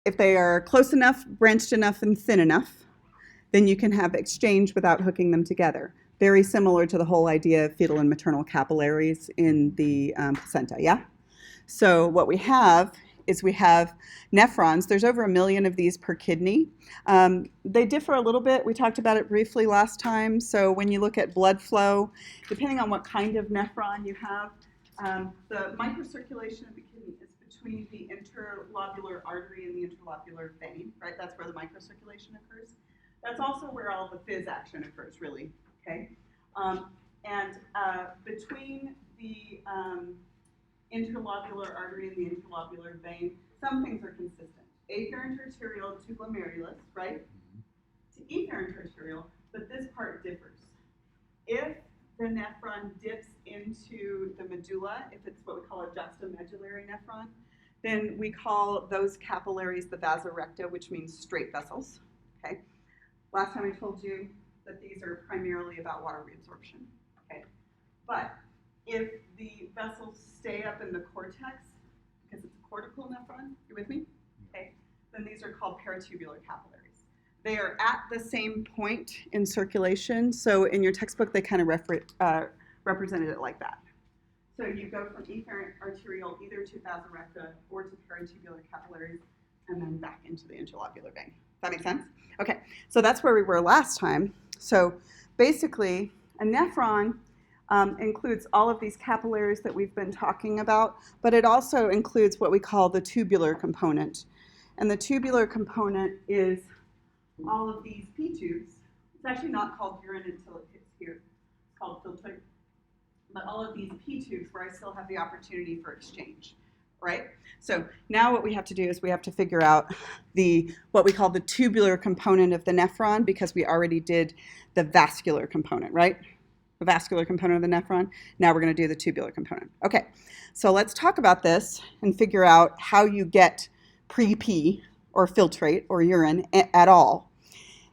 if they are close enough, branched enough, and thin enough, then you can have exchange without hooking them together. Very similar to the whole idea of fetal and maternal capillaries in the placenta, yeah? So what we have is we have nephrons. There's over 1 million of these per kidney. They differ a little bit. We talked about it briefly last time. So when you look at blood flow, depending on what kind of nephron you have, the microcirculation of the kidney is between the interlobular artery and the interlobular vein, right? That's where the microcirculation occurs. That's also where all the fizz action occurs, really, okay? Between the interlobular artery and the interlobular vein, some things are consistent. Afferent arterial to glomerulus, right? To efferent arterial, but this part differs. If the nephron dips into the medulla, if it's what we call a juxtamedullary nephron, then we call those capillaries the vasorecta, which means straight vessels, okay? Last time I told you that these are primarily about water reabsorption, okay? But if the vessels stay up in the cortex, because it's a cortical nephron, you with me? Okay, then these are called paratubular capillaries. They are at the same point in circulation, so in your textbook they kind of represented it like that. So you go from efferent arterial either to vasorecta or to paratubular capillaries, and then back into the interlobular vein. Does that make sense? Okay, so that's where we were last time. So basically, a nephron includes all of these capillaries that we've been talking about, but it also includes what we call the tubular component. And the tubular component is all of these P-tubes. It's actually not called urine until it hits here. It's called filtrate. But all of these P-tubes where I still have the opportunity for exchange, right? So now what we have to do is we have to figure out what we call the tubular component of the nephron, because we already did the vascular component, right? The vascular component of the nephron. Now we're going to do the tubular component. Okay, so let's talk about this and figure out how you get pre-P or filtrate or urine at all.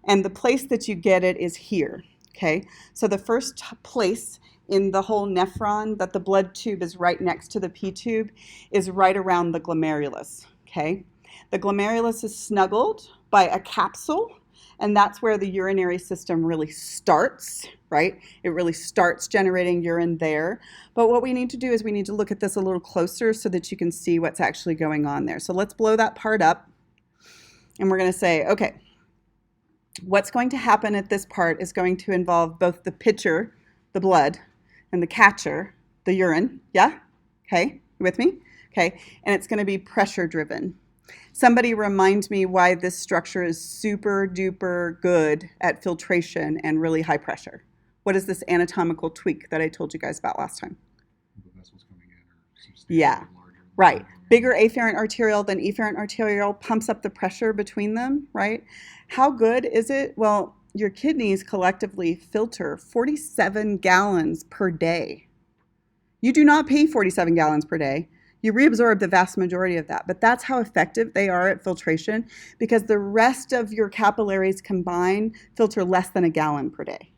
And the place that you get it is here, okay? So the first place in the whole nephron that the blood tube is right next to the P tube is right around the glomerulus, okay? The glomerulus is snuggled by a capsule, and that's where the urinary system really starts, right? It really starts generating urine there. But what we need to do is we need to look at this a little closer so that you can see what's actually going on there. So let's blow that part up, and we're going to say, okay, what's going to happen at this part is going to involve both the pitcher, the blood, and the catcher, the urine, yeah? Okay, you with me? Okay, and it's going to be pressure driven. Somebody remind me why this structure is super duper good at filtration and really high pressure. What is this anatomical tweak that I told you guys about last time? The vessels coming in are substantially larger. Right. Bigger afferent arterial than efferent arterial pumps up the pressure between them, right? How good is it? Well, your kidneys collectively filter 47 gallons per day. You do not pee 47 gallons per day. You reabsorb the vast majority of that, but that's how effective they are at filtration, because the rest of your capillaries combined filter less than a gallon per day.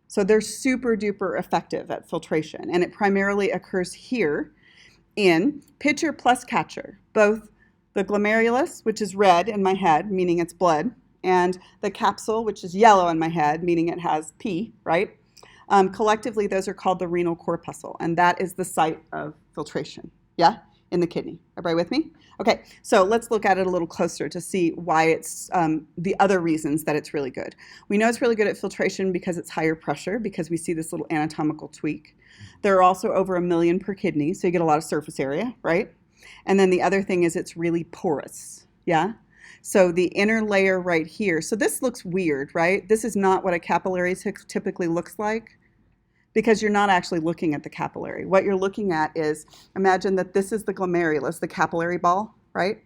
So they're super duper effective at filtration, and it primarily occurs here in pitcher plus catcher, both the glomerulus, which is red in my head, meaning it's blood, and the capsule, which is yellow in my head, meaning it has pee, right? Collectively, those are called the renal corpuscle, and that is the site of filtration, yeah? In the kidney. Everybody with me? Okay, so let's look at it a little closer to see why it's the other reasons that it's really good. We know it's really good at filtration because it's higher pressure, because we see this little anatomical tweak. There are also over 1 million per kidney, so you get a lot of surface area, right? And then the other thing is it's really porous, yeah? So the inner layer right here, so this looks weird, right? This is not what a capillary typically looks like, because you're not actually looking at the capillary. What you're looking at is, imagine that this is the glomerulus, the capillary ball, right?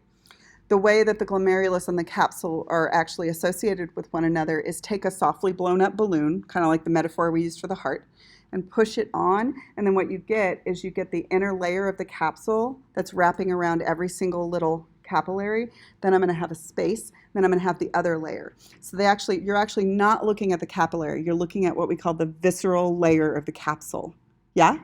The way that the glomerulus and the capsule are actually associated with one another is take a softly blown up balloon, kind of like the metaphor we used for the heart, and push it on, and then what you get is you get the inner layer of the capsule that's wrapping around every single little capillary. Then I'm going to have a space, then I'm going to have the other layer. So you're actually not looking at the capillary, you're looking at what we call the visceral layer of the capsule, yeah?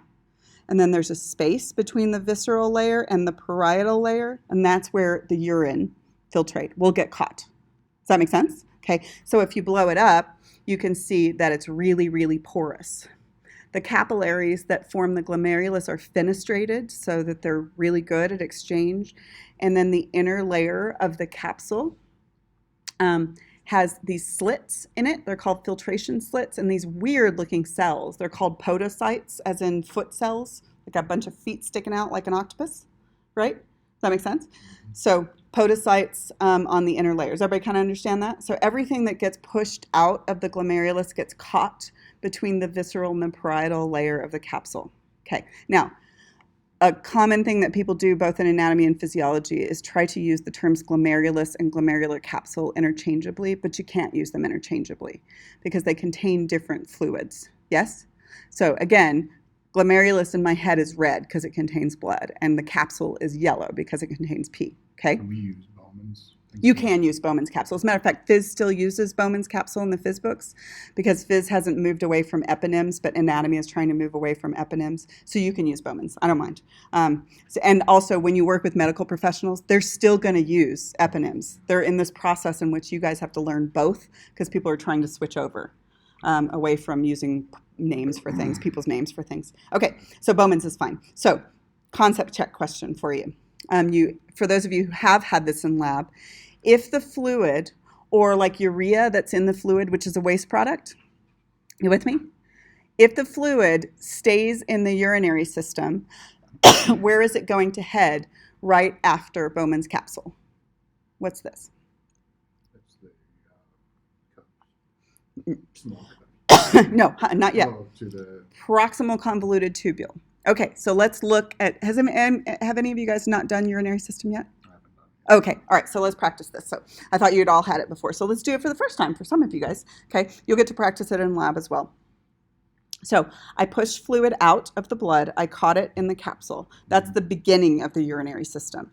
And then there's a space between the visceral layer and the parietal layer, and that's where the urine filtrate, will get caught. Does that make sense? Okay, so if you blow it up, you can see that it's really, really porous. The capillaries that form the glomerulus are fenestrated so that they're really good at exchange. And then the inner layer of the capsule has these slits in it. They're called filtration slits, and these weird looking cells. They're called podocytes, as in foot cells, like a bunch of feet sticking out like an octopus, right? Does that make sense? So podocytes on the inner layers. Everybody kind of understand that? So everything that gets pushed out of the glomerulus gets caught between the visceral and the parietal layer of the capsule. Okay, now, a common thing that people do both in anatomy and physiology is try to use the terms glomerulus and glomerular capsule interchangeably, but you can't use them interchangeably because they contain different fluids. Yes? So again, glomerulus in my head is red because it contains blood, and the capsule is yellow because it contains pee. Okay? Can we use Bowman's? You can use Bowman's capsule. As a matter of fact, Phys still uses Bowman's capsule in the Phys books because Phys hasn't moved away from eponyms, but anatomy is trying to move away from eponyms. So you can use Bowman's. I don't mind. And also, when you work with medical professionals, they're still going to use eponyms. They're in this process in which you guys have to learn both because people are trying to switch over away from using names for things, people's names for things. Okay, so Bowman's is fine. So concept check question for you. For those of you who have had this in lab, if the fluid, or like urea that's in the fluid, which is a waste product, you with me? If the fluid stays in the urinary system, where is it going to head right after Bowman's capsule? What's this? That's the cup. No, not yet. Oh, to the Proximal convoluted tubule. Okay, so let's look at, have any of you guys not done urinary system yet? I haven't done it. Okay, all right, so let's practice this. So I thought you'd all had it before, so let's do it for the first time for some of you guys. Okay, you'll get to practice it in lab as well. So I pushed fluid out of the blood. I caught it in the capsule. That's the beginning of the urinary system.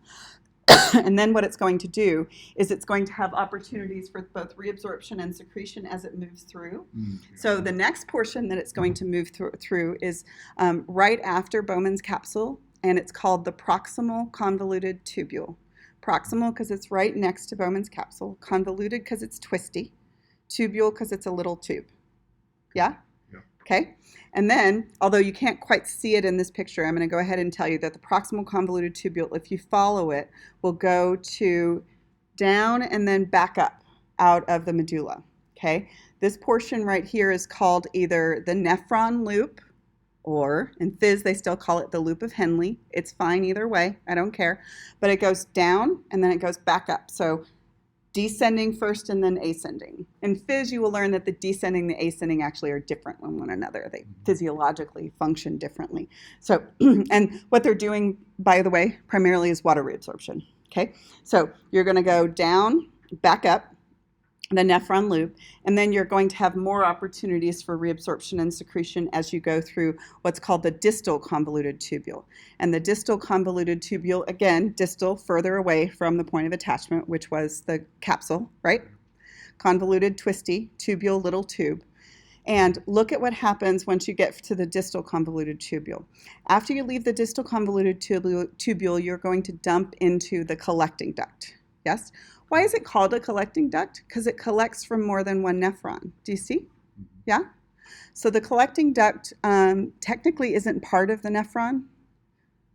And then what it's going to do is it's going to have opportunities for both reabsorption and secretion as it moves through. So the next portion that it's going to move through is right after Bowman's capsule, and it's called the proximal convoluted tubule. Proximal because it's right next to Bowman's capsule, convoluted because it's twisty, tubule because it's a little tube. Yeah? Yeah. Okay? And then, although you can't quite see it in this picture, I'm going to go ahead and tell you that the proximal convoluted tubule, if you follow it, will go to down and then back up out of the medulla. Okay? This portion right here is called either the nephron loop, or in Phys they still call it the loop of Henle. It's fine either way, I don't care. But it goes down and then it goes back up. So descending first and then ascending. In Phys you will learn that the descending and the ascending actually are different from one another. They physiologically function differently. So, and what they're doing, by the way, primarily is water reabsorption. Okay, so you're going to go down, back up, the nephron loop, and then you're going to have more opportunities for reabsorption and secretion as you go through what's called the distal convoluted tubule. And the distal convoluted tubule, again, distal, further away from the point of attachment, which was the capsule, right? Convoluted, twisty, tubule, little tube. And look at what happens once you get to the distal convoluted tubule. After you leave the distal convoluted tubule, you're going to dump into the collecting duct, yes? Why is it called a collecting duct? Because it collects from more than one nephron. Do you see? Yeah? So the collecting duct technically isn't part of the nephron,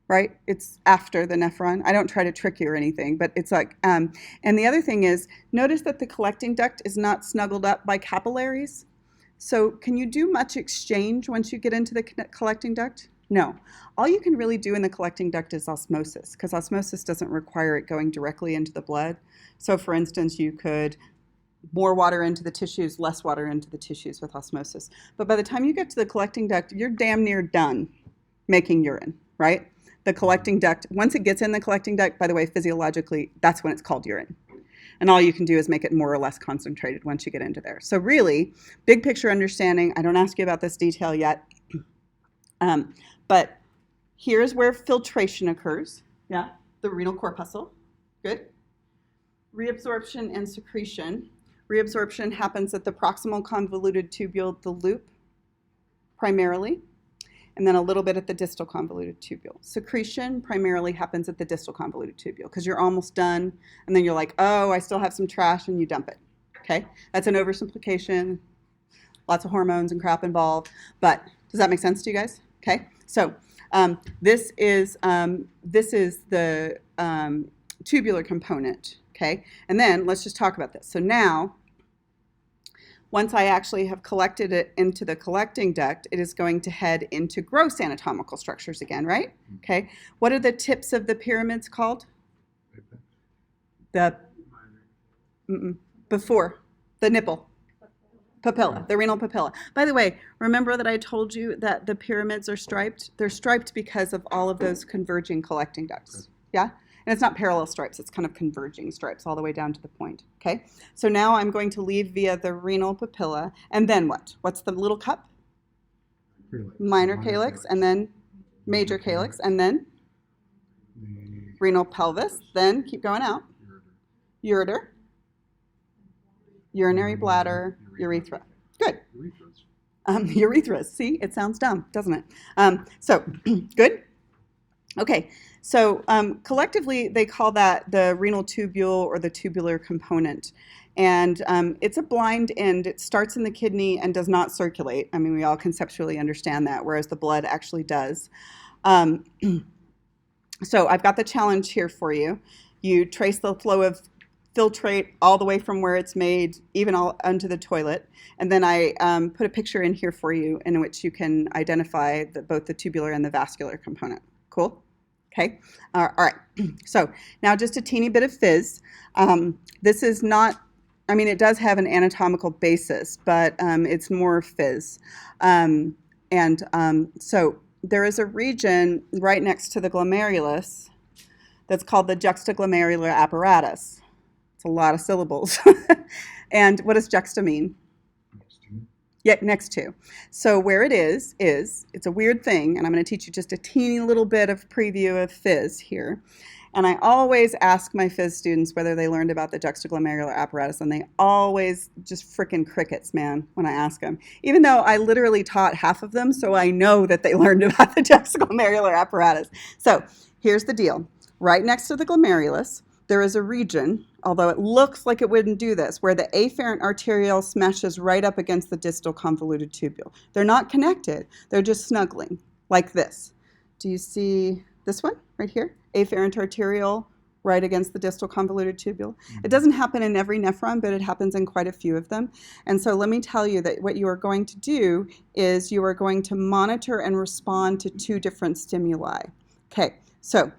right? It's after the nephron. I don't try to trick you or anything, but it's like, and the other thing is, notice that the collecting duct is not snuggled up by capillaries. So can you do much exchange once you get into the collecting duct? No. All you can really do in the collecting duct is osmosis, because osmosis doesn't require it going directly into the blood. So for instance, you could more water into the tissues, less water into the tissues with osmosis. But by the time you get to the collecting duct, you're damn near done making urine, right? The collecting duct, once it gets in the collecting duct, by the way, physiologically, that's when it's called urine. And all you can do is make it more or less concentrated once you get into there. So really, big picture understanding, I don't ask you about this detail yet, but here's where filtration occurs. Yeah, the renal corpuscle. Good. Reabsorption and secretion. Reabsorption happens at the proximal convoluted tubule, the loop, primarily. and then a little bit at the distal convoluted tubule. Secretion primarily happens at the distal convoluted tubule because you're almost done, and then you're like, oh, I still have some trash, and you dump it. Okay? That's an oversimplification. Lots of hormones and crap involved, but does that make sense to you guys? Okay? So this is the tubular component. Okay? And then let's just talk about this. So now, once I actually have collected it into the collecting duct, it is going to head into gross anatomical structures again, right? Okay. What are the tips of the pyramids called? The before the nipple. Papilla, the renal papilla. By the way, remember that I told you that the pyramids are striped? They're striped because of all of those converging collecting ducts. Yeah? And it's not parallel stripes, it's kind of converging stripes all the way down to the point, okay? So now I'm going to leave via the renal papilla, and then what? What's the little cup? Minor calyx, and then major calyx, and then renal pelvis, then keep going out. Ureter, urinary bladder, urethra. Good. Urethras, see, it sounds dumb, doesn't it? So, good? Okay, so collectively they call that the renal tubule or the tubular component. And it's a blind end. It starts in the kidney and does not circulate. I mean, we all conceptually understand that, whereas the blood actually does. So I've got the challenge here for you. You trace the flow of filtrate all the way from where it's made, even all onto the toilet. And then I put a picture in here for you in which you can identify both the tubular and the vascular component. Cool? Okay, all right, so now just a teeny bit of fizz. This is not, I mean, it does have an anatomical basis, but it's more fizz. So there is a region right next to the glomerulus that's called the juxtaglomerular apparatus. It's a lot of syllables. And what does juxta mean? Yeah, next to. So where it is, it's a weird thing, and I'm going to teach you just a teeny little bit of preview of fizz here. And I always ask my phys students whether they learned about the juxtaglomerular apparatus, and they always just frickin' crickets, man, when I ask them. Even though I literally taught half of them, so I know that they learned about the juxtaglomerular apparatus. So here's the deal. Right next to the glomerulus, there is a region, although it looks like it wouldn't do this, where the afferent arteriole smashes right up against the distal convoluted tubule. They're not connected. They're just snuggling, like this. Do you see this one right here? Afferent arteriole right against the distal convoluted tubule. It doesn't happen in every nephron, but it happens in quite a few of them. And so let me tell you that what you are going to do is you are going to monitor and respond to two different stimuli. Okay, so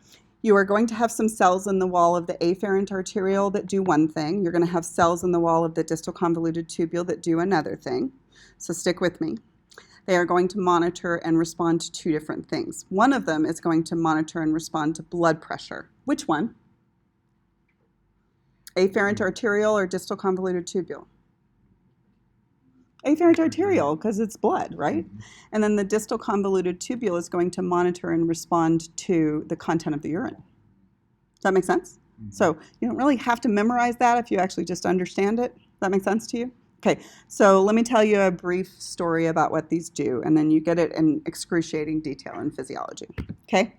you are going to have some cells in the wall of the afferent arteriole that do one thing. You're going to have cells in the wall of the distal convoluted tubule that do another thing. So stick with me. They are going to monitor and respond to two different things. One of them is going to monitor and respond to blood pressure. Which one? Afferent arteriole or distal convoluted tubule? Afferent arteriole, because it's blood, right? And then the distal convoluted tubule is going to monitor and respond to the content of the urine. Does that make sense? So you don't really have to memorize that if you actually just understand it. Does that make sense to you? Okay, so let me tell you a brief story about what these do, and then you get it in excruciating detail in physiology. Okay?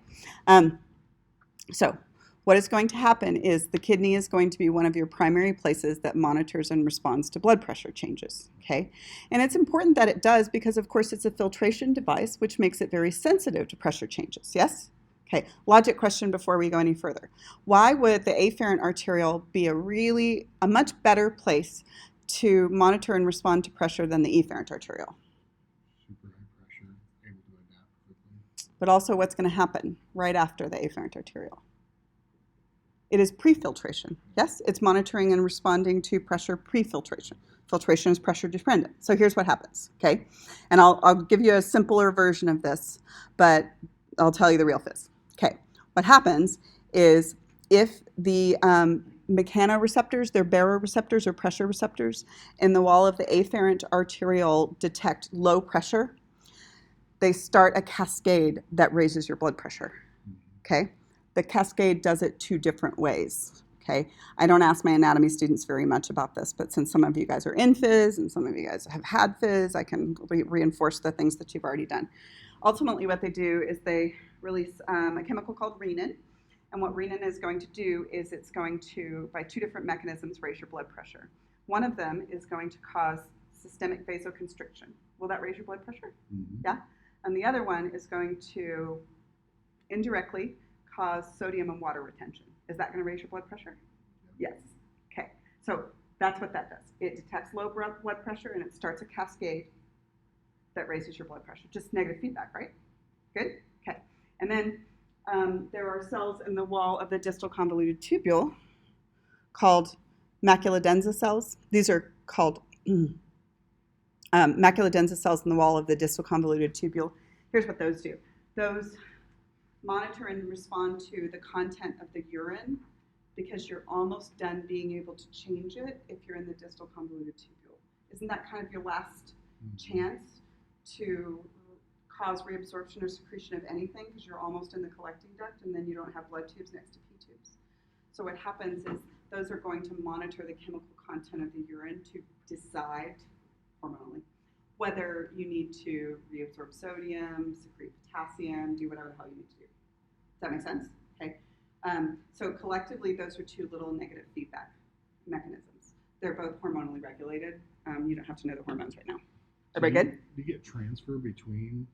So what is going to happen is the kidney is going to be one of your primary places that monitors and responds to blood pressure changes, okay? And it's important that it does because, of course, it's a filtration device, which makes it very sensitive to pressure changes, yes? Okay, logic question before we go any further. Why would the afferent arteriole be a much better place to monitor and respond to pressure than the efferent arteriole? Super high pressure, able to adapt quickly. But also what's going to happen right after the afferent arteriole? It is pre-filtration. Yes, it's monitoring and responding to pressure pre-filtration. Filtration is pressure dependent. So here's what happens, okay? And I'll give you a simpler version of this, but I'll tell you the real fizz. Okay, what happens is if the mechanoreceptors, they're baroreceptors or pressure receptors, in the wall of the afferent arteriole detect low pressure, they start a cascade that raises your blood pressure, okay? The cascade does it two different ways. Okay, I don't ask my anatomy students very much about this, but since some of you guys are in phys and some of you guys have had phys, I can reinforce the things that you've already done. Ultimately, what they do is they release a chemical called renin, and what renin is going to do is it's going to, by two different mechanisms, raise your blood pressure. One of them is going to cause systemic vasoconstriction. Will that raise your blood pressure? Mm-hmm. Yeah. And the other one is going to indirectly cause sodium and water retention. Is that going to raise your blood pressure? Yes. Okay. So that's what that does. It detects low blood pressure and it starts a cascade that raises your blood pressure. Just negative feedback, right? Good? Okay. And then there are cells in the wall of the distal convoluted tubule called macula densa cells. These are called macula densa cells in the wall of the distal convoluted tubule. Here's what those do. Those monitor and respond to the content of the urine because you're almost done being able to change it if you're in the distal convoluted tubule. Isn't that kind of your last chance to cause reabsorption or secretion of anything because you're almost in the collecting duct and then you don't have blood tubes next to P tubes? So what happens is those are going to monitor the chemical content of the urine to decide hormonally whether you need to reabsorb sodium, secrete potassium, do whatever the hell you need to do. Does that make sense? Okay. So collectively, those are two little negative feedback mechanisms. They're both hormonally regulated. You don't have to know the hormones right now. Everybody good? Do you get transfer between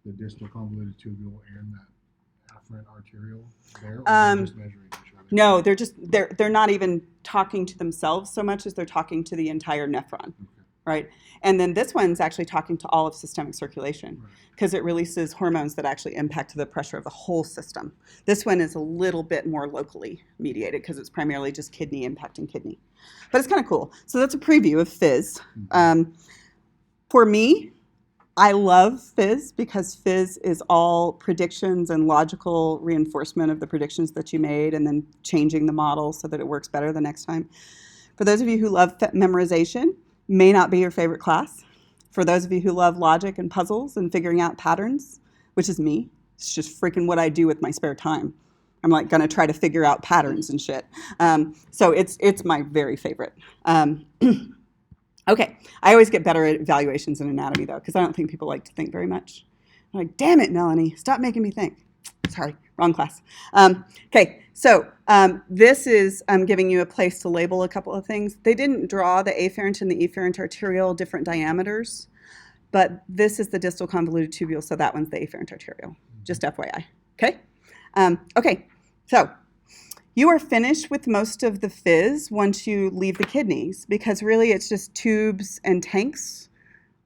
the distal convoluted tubule and that afferent arterial there, or are they just measuring each other? No, they're not even talking to themselves so much as they're talking to the entire nephron. Okay. Right? And then this one's actually talking to all of systemic circulation because it releases hormones that actually impact the pressure of the whole system. This one is a little bit more locally mediated because it's primarily just kidney impacting kidney. But it's kind of cool. So that's a preview of phys. For me, I love phys because phys is all predictions and logical reinforcement of the predictions that you made and then changing the model so that it works better the next time. For those of you who love memorization, may not be your favorite class. For those of you who love logic and puzzles and figuring out patterns, which is me, it's just freaking what I do with my spare time. I'm like gonna try to figure out patterns and shit. So it's my very favorite. Okay, I always get better at evaluations in anatomy though, because I don't think people like to think very much. I'm like, damn it, Melanie, stop making me think. Sorry, wrong class. Okay, so this is giving you a place to label a couple of things. They didn't draw the afferent and the efferent arterial different diameters, but this is the distal convoluted tubule, so that one's the afferent arterial, just FYI, okay? Okay, so you are finished with most of the phys once you leave the kidneys, because really it's just tubes and tanks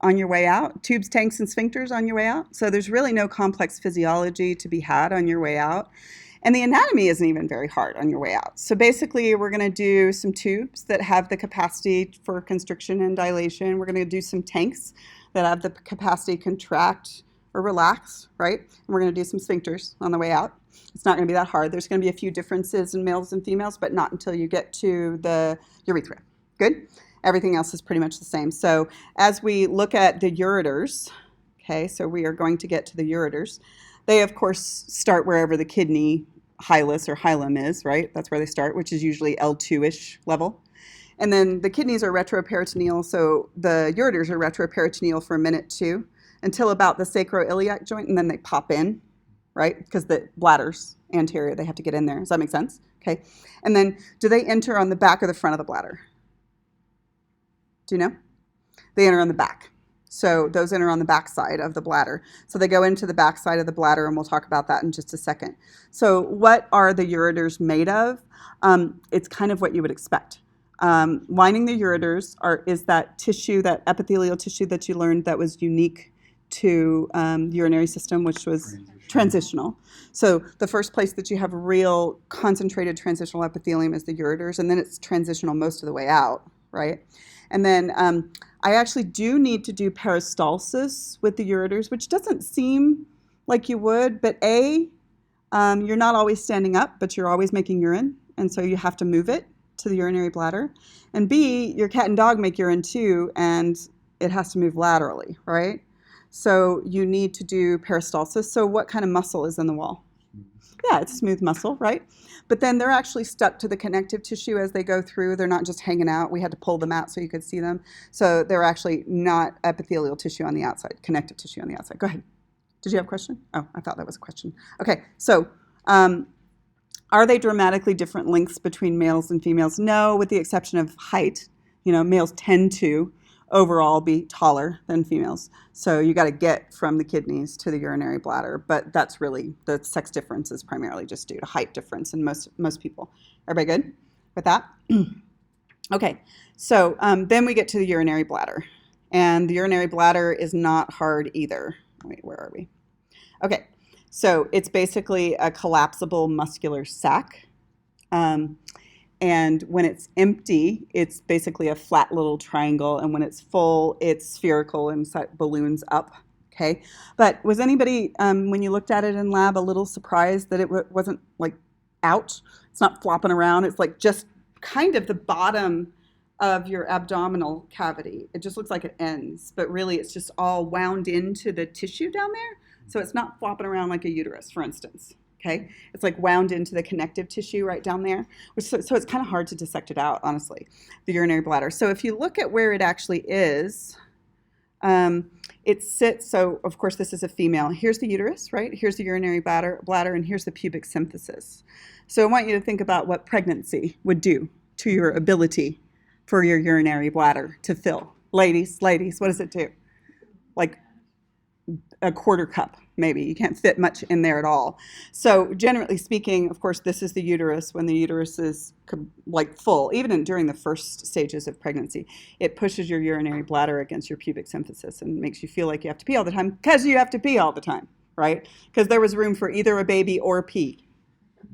on your way out, tubes, tanks, and sphincters on your way out. So there's really no complex physiology to be had on your way out. And the anatomy isn't even very hard on your way out. So basically, we're going to do some tubes that have the capacity for constriction and dilation. We're going to do some tanks that have the capacity to contract or relax, right? And we're going to do some sphincters on the way out. It's not going to be that hard. There's going to be a few differences in males and females, but not until you get to the urethra. Good? Everything else is pretty much the same. So as we look at the ureters, okay, so we are going to get to the ureters. They, of course, start wherever the kidney hilus or hilum is, right? That's where they start, which is usually L2-ish level. And then the kidneys are retroperitoneal, so the ureters are retroperitoneal for a minute too, until about the sacroiliac joint, and then they pop in, right? Because the bladder's anterior, they have to get in there. Does that make sense? Okay. And then do they enter on the back or the front of the bladder? Do you know? They enter on the back. So those enter on the back side of the bladder. So they go into the back side of the bladder, and we'll talk about that in just a second. So what are the ureters made of? It's kind of what you would expect. Lining the ureters is that tissue, that epithelial tissue that you learned that was unique to the urinary system, which was transitional. So the first place that you have real concentrated transitional epithelium is the ureters, and then it's transitional most of the way out, right? And then I actually do need to do peristalsis with the ureters, which doesn't seem like you would, but A, you're not always standing up, but you're always making urine, and so you have to move it to the urinary bladder. And B, your cat and dog make urine too, and it has to move laterally, right? So you need to do peristalsis. So what kind of muscle is in the wall? Yeah, it's smooth muscle, right? But then they're actually stuck to the connective tissue as they go through. They're not just hanging out. We had to pull them out so you could see them. So they're actually not epithelial tissue on the outside, connective tissue on the outside. Go ahead. Did you have a question? Oh, I thought that was a question. Okay, so are they dramatically different lengths between males and females? No, with the exception of height. You know, males tend to overall be taller than females. So you got to get from the kidneys to the urinary bladder, but that's really, the sex difference is primarily just due to height difference in most people. Everybody good with that? Okay, so then we get to the urinary bladder. And the urinary bladder is not hard either. Wait, where are we? Okay, so it's basically a collapsible muscular sac. And when it's empty, it's basically a flat little triangle. And when it's full, it's spherical and balloons up. Okay. But was anybody, when you looked at it in lab, a little surprised that it wasn't like out? It's not flopping around. It's like just kind of the bottom of your abdominal cavity. It just looks like it ends, but really it's just all wound into the tissue down there. So it's not flopping around like a uterus, for instance. Okay, it's like wound into the connective tissue right down there. So it's kind of hard to dissect it out, honestly, the urinary bladder. So if you look at where it actually is, it sits, so of course this is a female. Here's the uterus, right? Here's the urinary bladder, and here's the pubic symphysis. So I want you to think about what pregnancy would do to your ability for your urinary bladder to fill. Ladies, what does it do? Like a quarter cup, maybe. You can't fit much in there at all. So generally speaking, of course, this is the uterus. When the uterus is like full, even during the first stages of pregnancy, it pushes your urinary bladder against your pubic symphysis and makes you feel like you have to pee all the time because you have to pee all the time, right? Because there was room for either a baby or pee,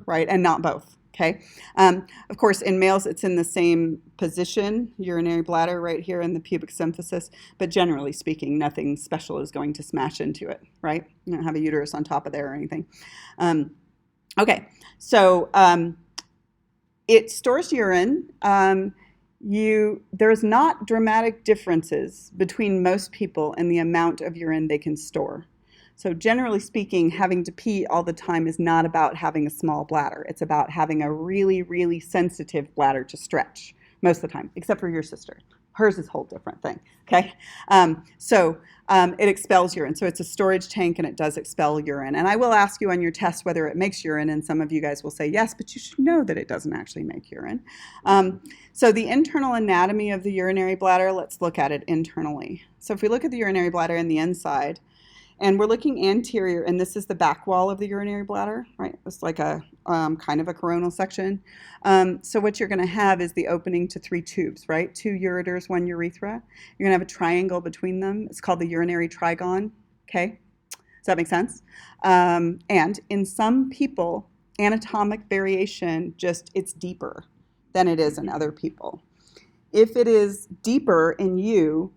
right? And not both. Okay. Of course, in males, it's in the same position, urinary bladder right here in the pubic symphysis, but generally speaking, nothing special is going to smash into it, right? You don't have a uterus on top of there or anything. Okay, so it stores urine. There's not dramatic differences between most people in the amount of urine they can store. So generally speaking, having to pee all the time is not about having a small bladder. It's about having a really, really sensitive bladder to stretch most of the time, except for your sister. Hers is a whole different thing, okay? It expels urine. So it's a storage tank and it does expel urine. And I will ask you on your test whether it makes urine, and some of you guys will say yes, but you should know that it doesn't actually make urine. So the internal anatomy of the urinary bladder, let's look at it internally. So if we look at the urinary bladder in the inside, and we're looking anterior, and this is the back wall of the urinary bladder, right? It's like a kind of a coronal section. So what you're going to have is the opening to 3 tubes, right? 2 ureters, 1 urethra. You're going to have a triangle between them. It's called the urinary trigon, okay? Does that make sense? And in some people, anatomic variation, it's deeper than it is in other people. If it is deeper in you,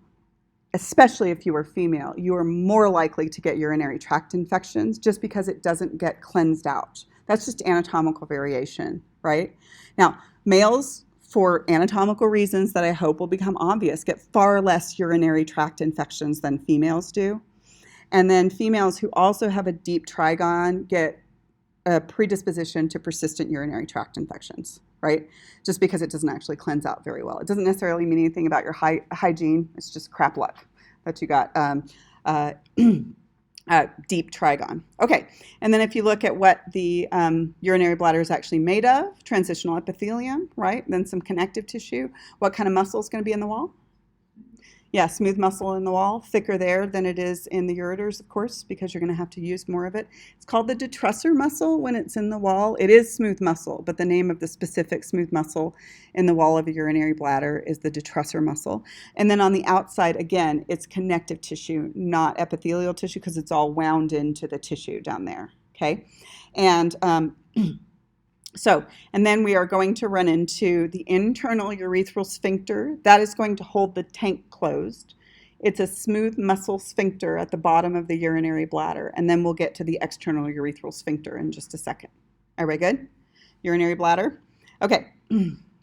especially if you are female, you are more likely to get urinary tract infections just because it doesn't get cleansed out. That's just anatomical variation, right? Now, males, for anatomical reasons that I hope will become obvious, get far less urinary tract infections than females do. And then females who also have a deep trigon get a predisposition to persistent urinary tract infections, right? Just because it doesn't actually cleanse out very well. It doesn't necessarily mean anything about your hygiene. It's just crap luck that you got deep trigon. Okay, and then if you look at what the urinary bladder is actually made of, transitional epithelium, right? Then some connective tissue. What kind of muscle is going to be in the wall? Yeah, smooth muscle in the wall, thicker there than it is in the ureters, of course, because you're going to have to use more of it. It's called the detrusor muscle when it's in the wall. It is smooth muscle, but the name of the specific smooth muscle in the wall of a urinary bladder is the detrusor muscle. And then on the outside, again, it's connective tissue, not epithelial tissue, because it's all wound into the tissue down there, okay? And and then we are going to run into the internal urethral sphincter. That is going to hold the tank closed. It's a smooth muscle sphincter at the bottom of the urinary bladder. And then we'll get to the external urethral sphincter in just a second. Everybody good? Urinary bladder? Okay.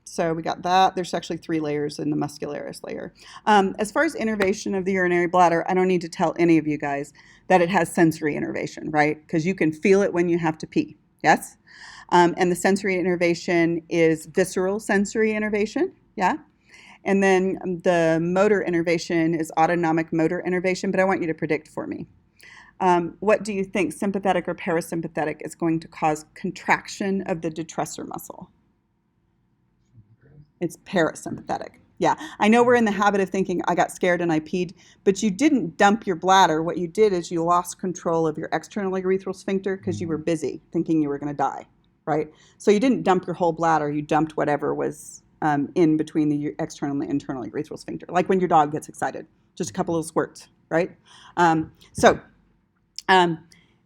So we got that. There's actually 3 layers in the muscularis layer. As far as innervation of the urinary bladder, I don't need to tell any of you guys that it has sensory innervation, right? Because you can feel it when you have to pee, yes? And the sensory innervation is visceral sensory innervation, yeah? And then the motor innervation is autonomic motor innervation, but I want you to predict for me. What do you think, sympathetic or parasympathetic, is going to cause contraction of the detressor muscle? It's parasympathetic. Yeah, I know we're in the habit of thinking, I got scared and I peed, but you didn't dump your bladder. What you did is you lost control of your external urethral sphincter because you were busy thinking you were going to die, right? So you didn't dump your whole bladder. You dumped whatever was in between the external and the internal urethral sphincter, like when your dog gets excited, just a couple of squirts, right?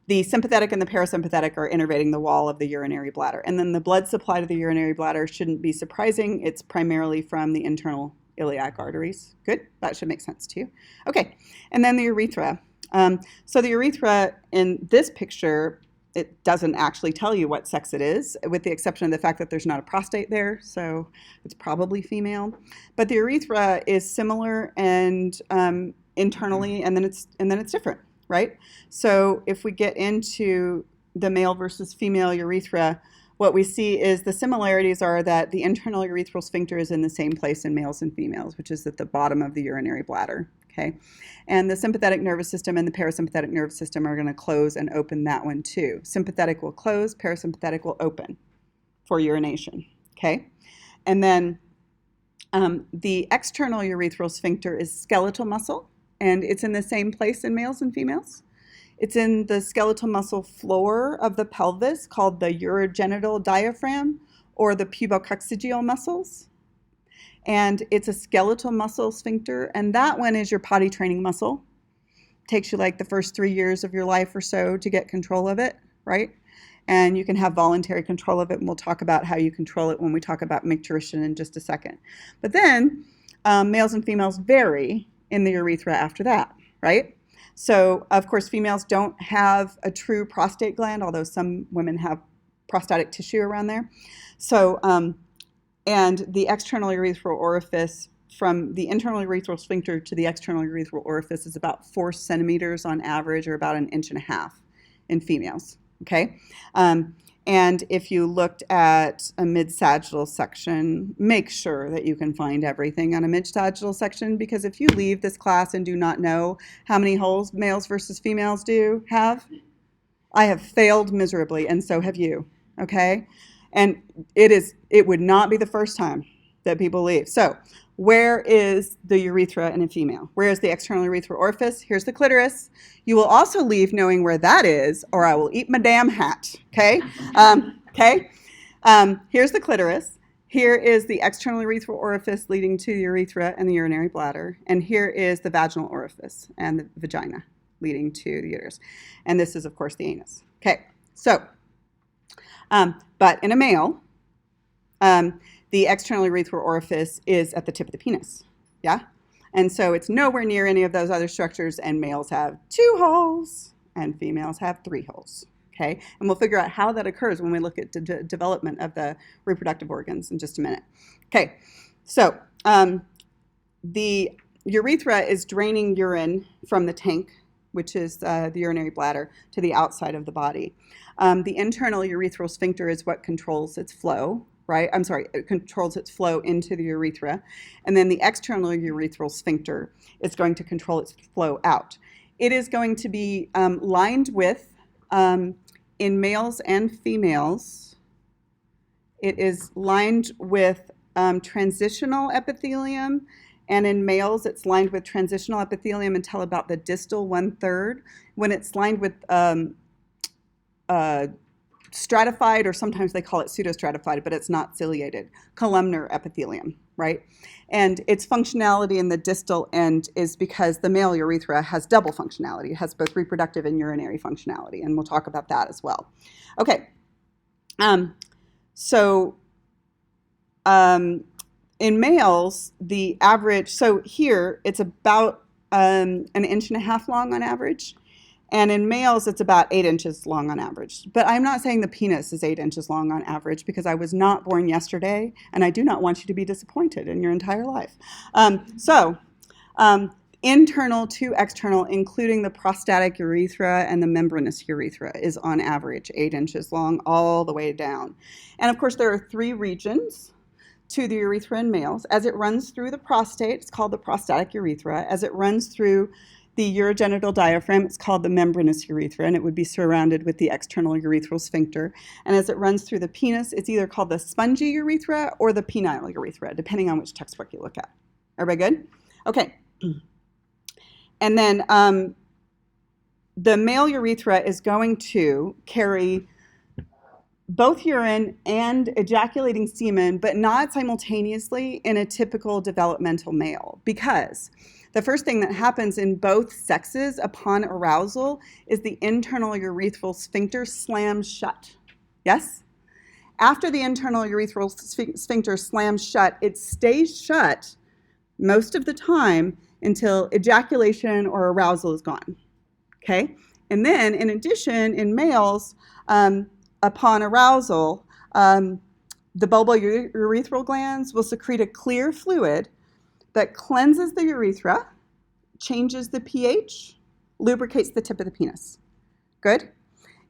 The sympathetic and the parasympathetic are innervating the wall of the urinary bladder. And then the blood supply to the urinary bladder shouldn't be surprising. It's primarily from the internal iliac arteries. Good, that should make sense to you. Okay, and then the urethra. So the urethra in this picture, it doesn't actually tell you what sex it is, with the exception of the fact that there's not a prostate there, so it's probably female. But the urethra is similar and internally, and then it's different. Right? So if we get into the male versus female urethra, what we see is the similarities are that the internal urethral sphincter is in the same place in males and females, which is at the bottom of the urinary bladder. Okay? And the sympathetic nervous system and the parasympathetic nervous system are going to close and open that one too. Sympathetic will close, parasympathetic will open for urination. Okay? And then the external urethral sphincter is skeletal muscle. And it's in the same place in males and females. It's in the skeletal muscle floor of the pelvis called the urogenital diaphragm or the pubococcygeal muscles. And it's a skeletal muscle sphincter, and that one is your potty training muscle. Takes you like the first 3 years of your life or so to get control of it, right? And you can have voluntary control of it, and we'll talk about how you control it when we talk about Micturition in just a second. But then males and females vary in the urethra after that, right? So, of course, females don't have a true prostate gland, although some women have prostatic tissue around there. So, and the external urethral orifice, from the internal urethral sphincter to the external urethral orifice, is about 4 centimeters on average, or about 1.5 inches in females, okay? And if you looked at a mid-sagittal section, make sure that you can find everything on a mid-sagittal section, because if you leave this class and do not know how many holes males versus females have, I have failed miserably, and so have you, okay? And it would not be the first time that people leave. So where is the urethra in a female? Where is the external urethral orifice? Here's the clitoris. You will also leave knowing where that is, or I will eat my damn hat, okay? Here's the clitoris. Here is the external urethral orifice leading to the urethra and the urinary bladder. And here is the vaginal orifice and the vagina leading to the uterus. And this is, of course, the anus. Okay, so, but in a male, the external urethral orifice is at the tip of the penis, yeah? And so it's nowhere near any of those other structures, and males have 2 holes and females have 3 holes, okay? And we'll figure out how that occurs when we look at the development of the reproductive organs in just a minute. Okay, so the urethra is draining urine from the tank, which is the urinary bladder, to the outside of the body. The internal urethral sphincter is what controls its flow, right? It controls its flow into the urethra. And then the external urethral sphincter is going to control its flow out. It is going to be lined with, in males and females, it is lined with transitional epithelium. And in males, it's lined with transitional epithelium until about the distal 1/3. When it's lined with stratified, or sometimes they call it pseudostratified, but it's not ciliated, columnar epithelium, right? And its functionality in the distal end is because the male urethra has double functionality. It has both reproductive and urinary functionality, and we'll talk about that as well. Okay, in males, the average, so here it's about 1.5 inches long on average, And in males, it's about 8 inches long on average. But I'm not saying the penis is 8 inches long on average, because I was not born yesterday, and I do not want you to be disappointed in your entire life. Internal to external, including the prostatic urethra and the membranous urethra, is on average 8 inches long all the way down. And of course, there are 3 regions to the urethra in males. As it runs through the prostate, it's called the prostatic urethra. As it runs through the urogenital diaphragm, it's called the membranous urethra, and it would be surrounded with the external urethral sphincter. And as it runs through the penis, it's either called the spongy urethra or the penile urethra, depending on which textbook you look at. Everybody good? Okay. And then the male urethra is going to carry both urine and ejaculating semen, but not simultaneously in a typical developmental male, because the first thing that happens in both sexes upon arousal is the internal urethral sphincter slams shut. Yes? After the internal urethral sphincter slams shut, it stays shut most of the time until ejaculation or arousal is gone. Okay? And then, in addition, in males, upon arousal, the bulbourethral glands will secrete a clear fluid that cleanses the urethra, changes the pH, lubricates the tip of the penis. Good?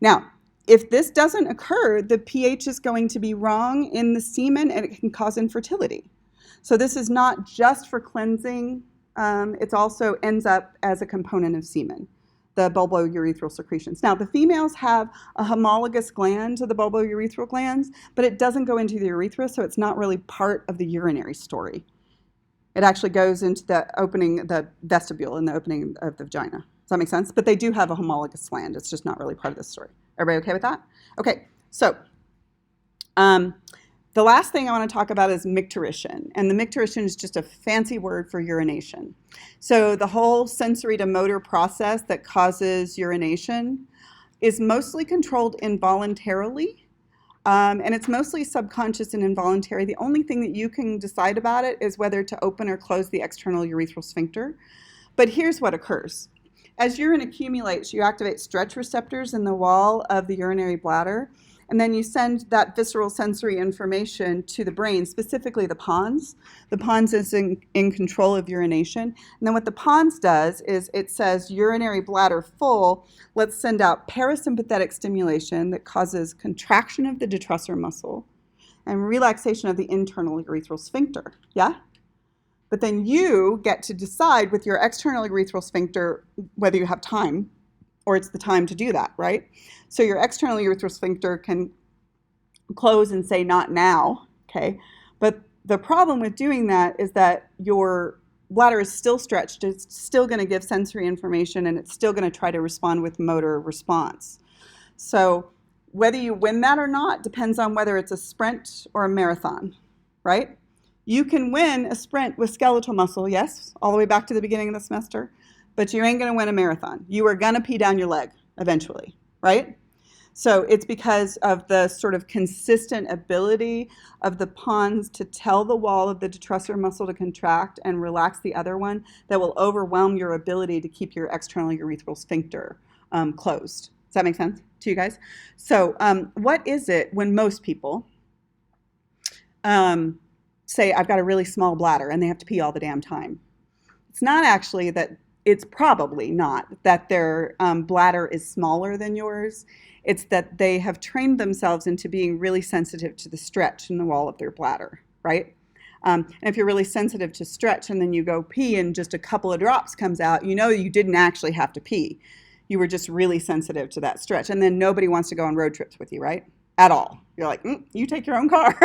Now, if this doesn't occur, the pH is going to be wrong in the semen, and it can cause infertility. So this is not just for cleansing. It also ends up as a component of semen, the bulbourethral secretions. Now, the females have a homologous gland to the bulbourethral glands, but it doesn't go into the urethra, so it's not really part of the urinary story. It actually goes into the opening, the vestibule, and the opening of the vagina. Does that make sense? But they do have a homologous gland. It's just not really part of the story. Everybody okay with that? Okay, so the last thing I want to talk about is micturition. And the micturition is just a fancy word for urination. So the whole sensory to motor process that causes urination is mostly controlled involuntarily. And it's mostly subconscious and involuntary. The only thing that you can decide about it is whether to open or close the external urethral sphincter. But here's what occurs. As urine accumulates, you activate stretch receptors in the wall of the urinary bladder, and then you send that visceral sensory information to the brain, specifically the pons. The pons is in control of urination. And then what the pons does is it says, urinary bladder full, let's send out parasympathetic stimulation that causes contraction of the detrusor muscle and relaxation of the internal urethral sphincter. Yeah? But then you get to decide with your external urethral sphincter whether you have time or it's the time to do that, right? So your external urethral sphincter can close and say not now, okay? But the problem with doing that is that your bladder is still stretched, it's still going to give sensory information, and it's still going to try to respond with motor response. So whether you win that or not depends on whether it's a sprint or a marathon, right? You can win a sprint with skeletal muscle, yes, all the way back to the beginning of the semester, but you ain't going to win a marathon. You are going to pee down your leg eventually, right? So it's because of the sort of consistent ability of the pons to tell the wall of the detrusor muscle to contract and relax the other one that will overwhelm your ability to keep your external urethral sphincter closed. Does that make sense to you guys? So what is it when most people say, I've got a really small bladder and they have to pee all the damn time? It's not actually that. It's probably not that their bladder is smaller than yours. It's that they have trained themselves into being really sensitive to the stretch in the wall of their bladder, right? And if you're really sensitive to stretch and then you go pee and just a couple of drops comes out, you know you didn't actually have to pee. You were just really sensitive to that stretch. And then nobody wants to go on road trips with you, right? At all. You're like, you take your own car.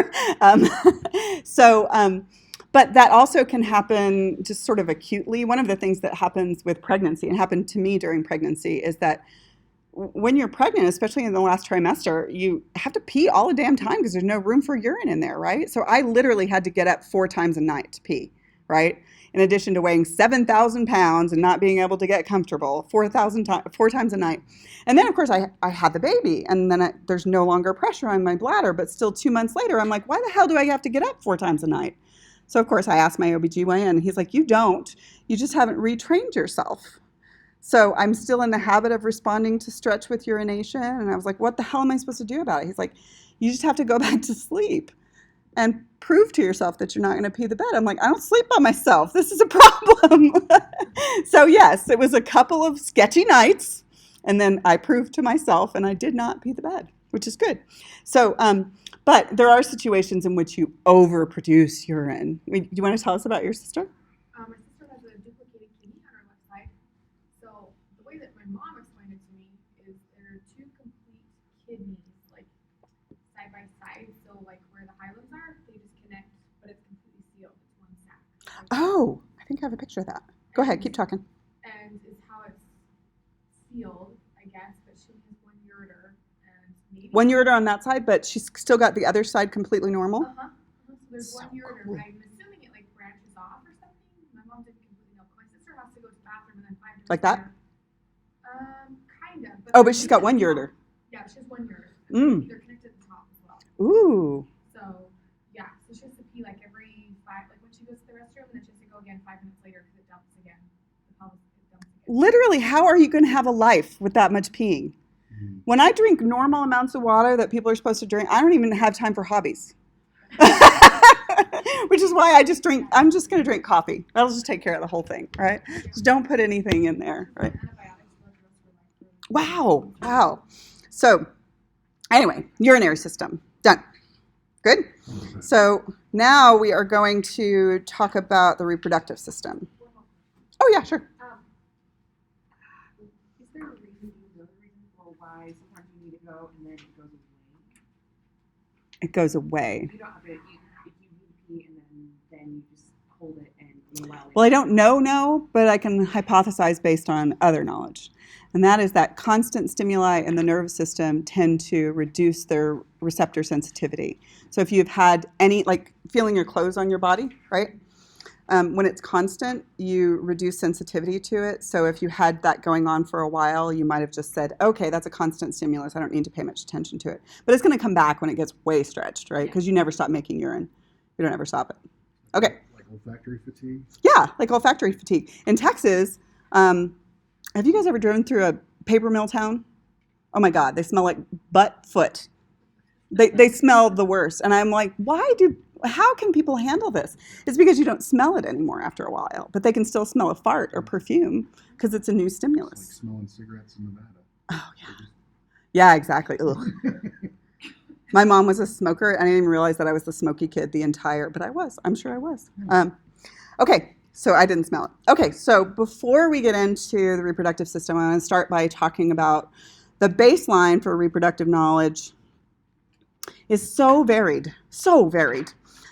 But that also can happen just sort of acutely. One of the things that happens with pregnancy, and happened to me during pregnancy, is that when you're pregnant, especially in the last trimester, you have to pee all the damn time because there's no room for urine in there, right? So I literally had to get up 4 times a night to pee, right? In addition to weighing 7,000 pounds and not being able to get comfortable 4 times a night. And then, of course, I had the baby, and then there's no longer pressure on my bladder, but still 2 months later, I'm like, why the hell do I have to get up 4 times a night? So, of course, I asked my OBGYN, and he's like, you don't. You just haven't retrained yourself So I'm still in the habit of responding to stretch with urination. And I was like, what the hell am I supposed to do about it? He's like, you just have to go back to sleep and prove to yourself that you're not going to pee the bed. I'm like, I don't sleep by myself. This is a problem. So yes, it was a couple of sketchy nights. And then I proved to myself and I did not pee the bed, which is good. So, but there are situations in which you overproduce urine. Do you want to tell us about your sister? My sister has a duplicated kidney on her left side. So the way that my mom explained it to me is there are two complete kidneys, like side by side. So like where the highlands are, they just connect, but it's completely sealed. It's one sac. Oh, I think I have a picture of that. Go ahead, keep talking. And is how it's sealed, I guess. But she has one ureter and maybe One ureter on that side, but she's still got the other side completely normal. So there's So one ureter, cool. but I'm assuming it like branches off or something. My mom didn't completely know. My sister has to go to the bathroom and then 5 minutes Like that? later- kind of. Oh, but she's got one ureter. Yeah, she has one ureter. Mm. They're connected at the top as well. Ooh. So yeah, so she has to pee like every 5, like when she goes to the restroom, and then she has to go again 5 minutes later because it dumps again. The pelvis it dumps again. Literally, how are you going to have a life with that much peeing? When I drink normal amounts of water that people are supposed to drink, I don't even have time for hobbies. Which is why I just drink, I'm just going to drink coffee. That'll just take care of the whole thing, right? Just don't put anything in there, right? Antibiotics for the rest of her life. Wow, wow. So, anyway, urinary system, done. Good? So, now we are going to talk about the reproductive system. Oh, yeah, sure. Is there a reason, do you know the reason for why sometimes you need to go and then it goes away? It goes away. You don't have to, if you need to pee and then you just hold it and allow it. Well, I don't know, but I can hypothesize based on other knowledge. And that is that constant stimuli in the nervous system tend to reduce their receptor sensitivity. So if you've had any, like feeling your clothes on your body, right? When it's constant, you reduce sensitivity to it. So if you had that going on for a while, you might have just said, okay, that's a constant stimulus. I don't need to pay much attention to it. But it's going to come back when it gets way stretched, right? Because you never stop making urine. You don't ever stop it. Okay. Like olfactory fatigue? Yeah, like olfactory fatigue. In Texas, have you guys ever driven through a paper mill town? Oh my God, they smell like butt foot. They smell the worst. And I'm like, how can people handle this? It's because you don't smell it anymore after a while, but they can still smell a fart or perfume because it's a new It's like stimulus. smelling cigarettes in Nevada. Oh, yeah. Yeah, exactly. Ugh. My mom was a smoker. I didn't even realize that I was the smoky kid but I was. I'm sure I was. Okay, so I didn't smell it. Okay, so before we get into the reproductive system, I want to start by talking about the baseline for reproductive knowledge is so varied,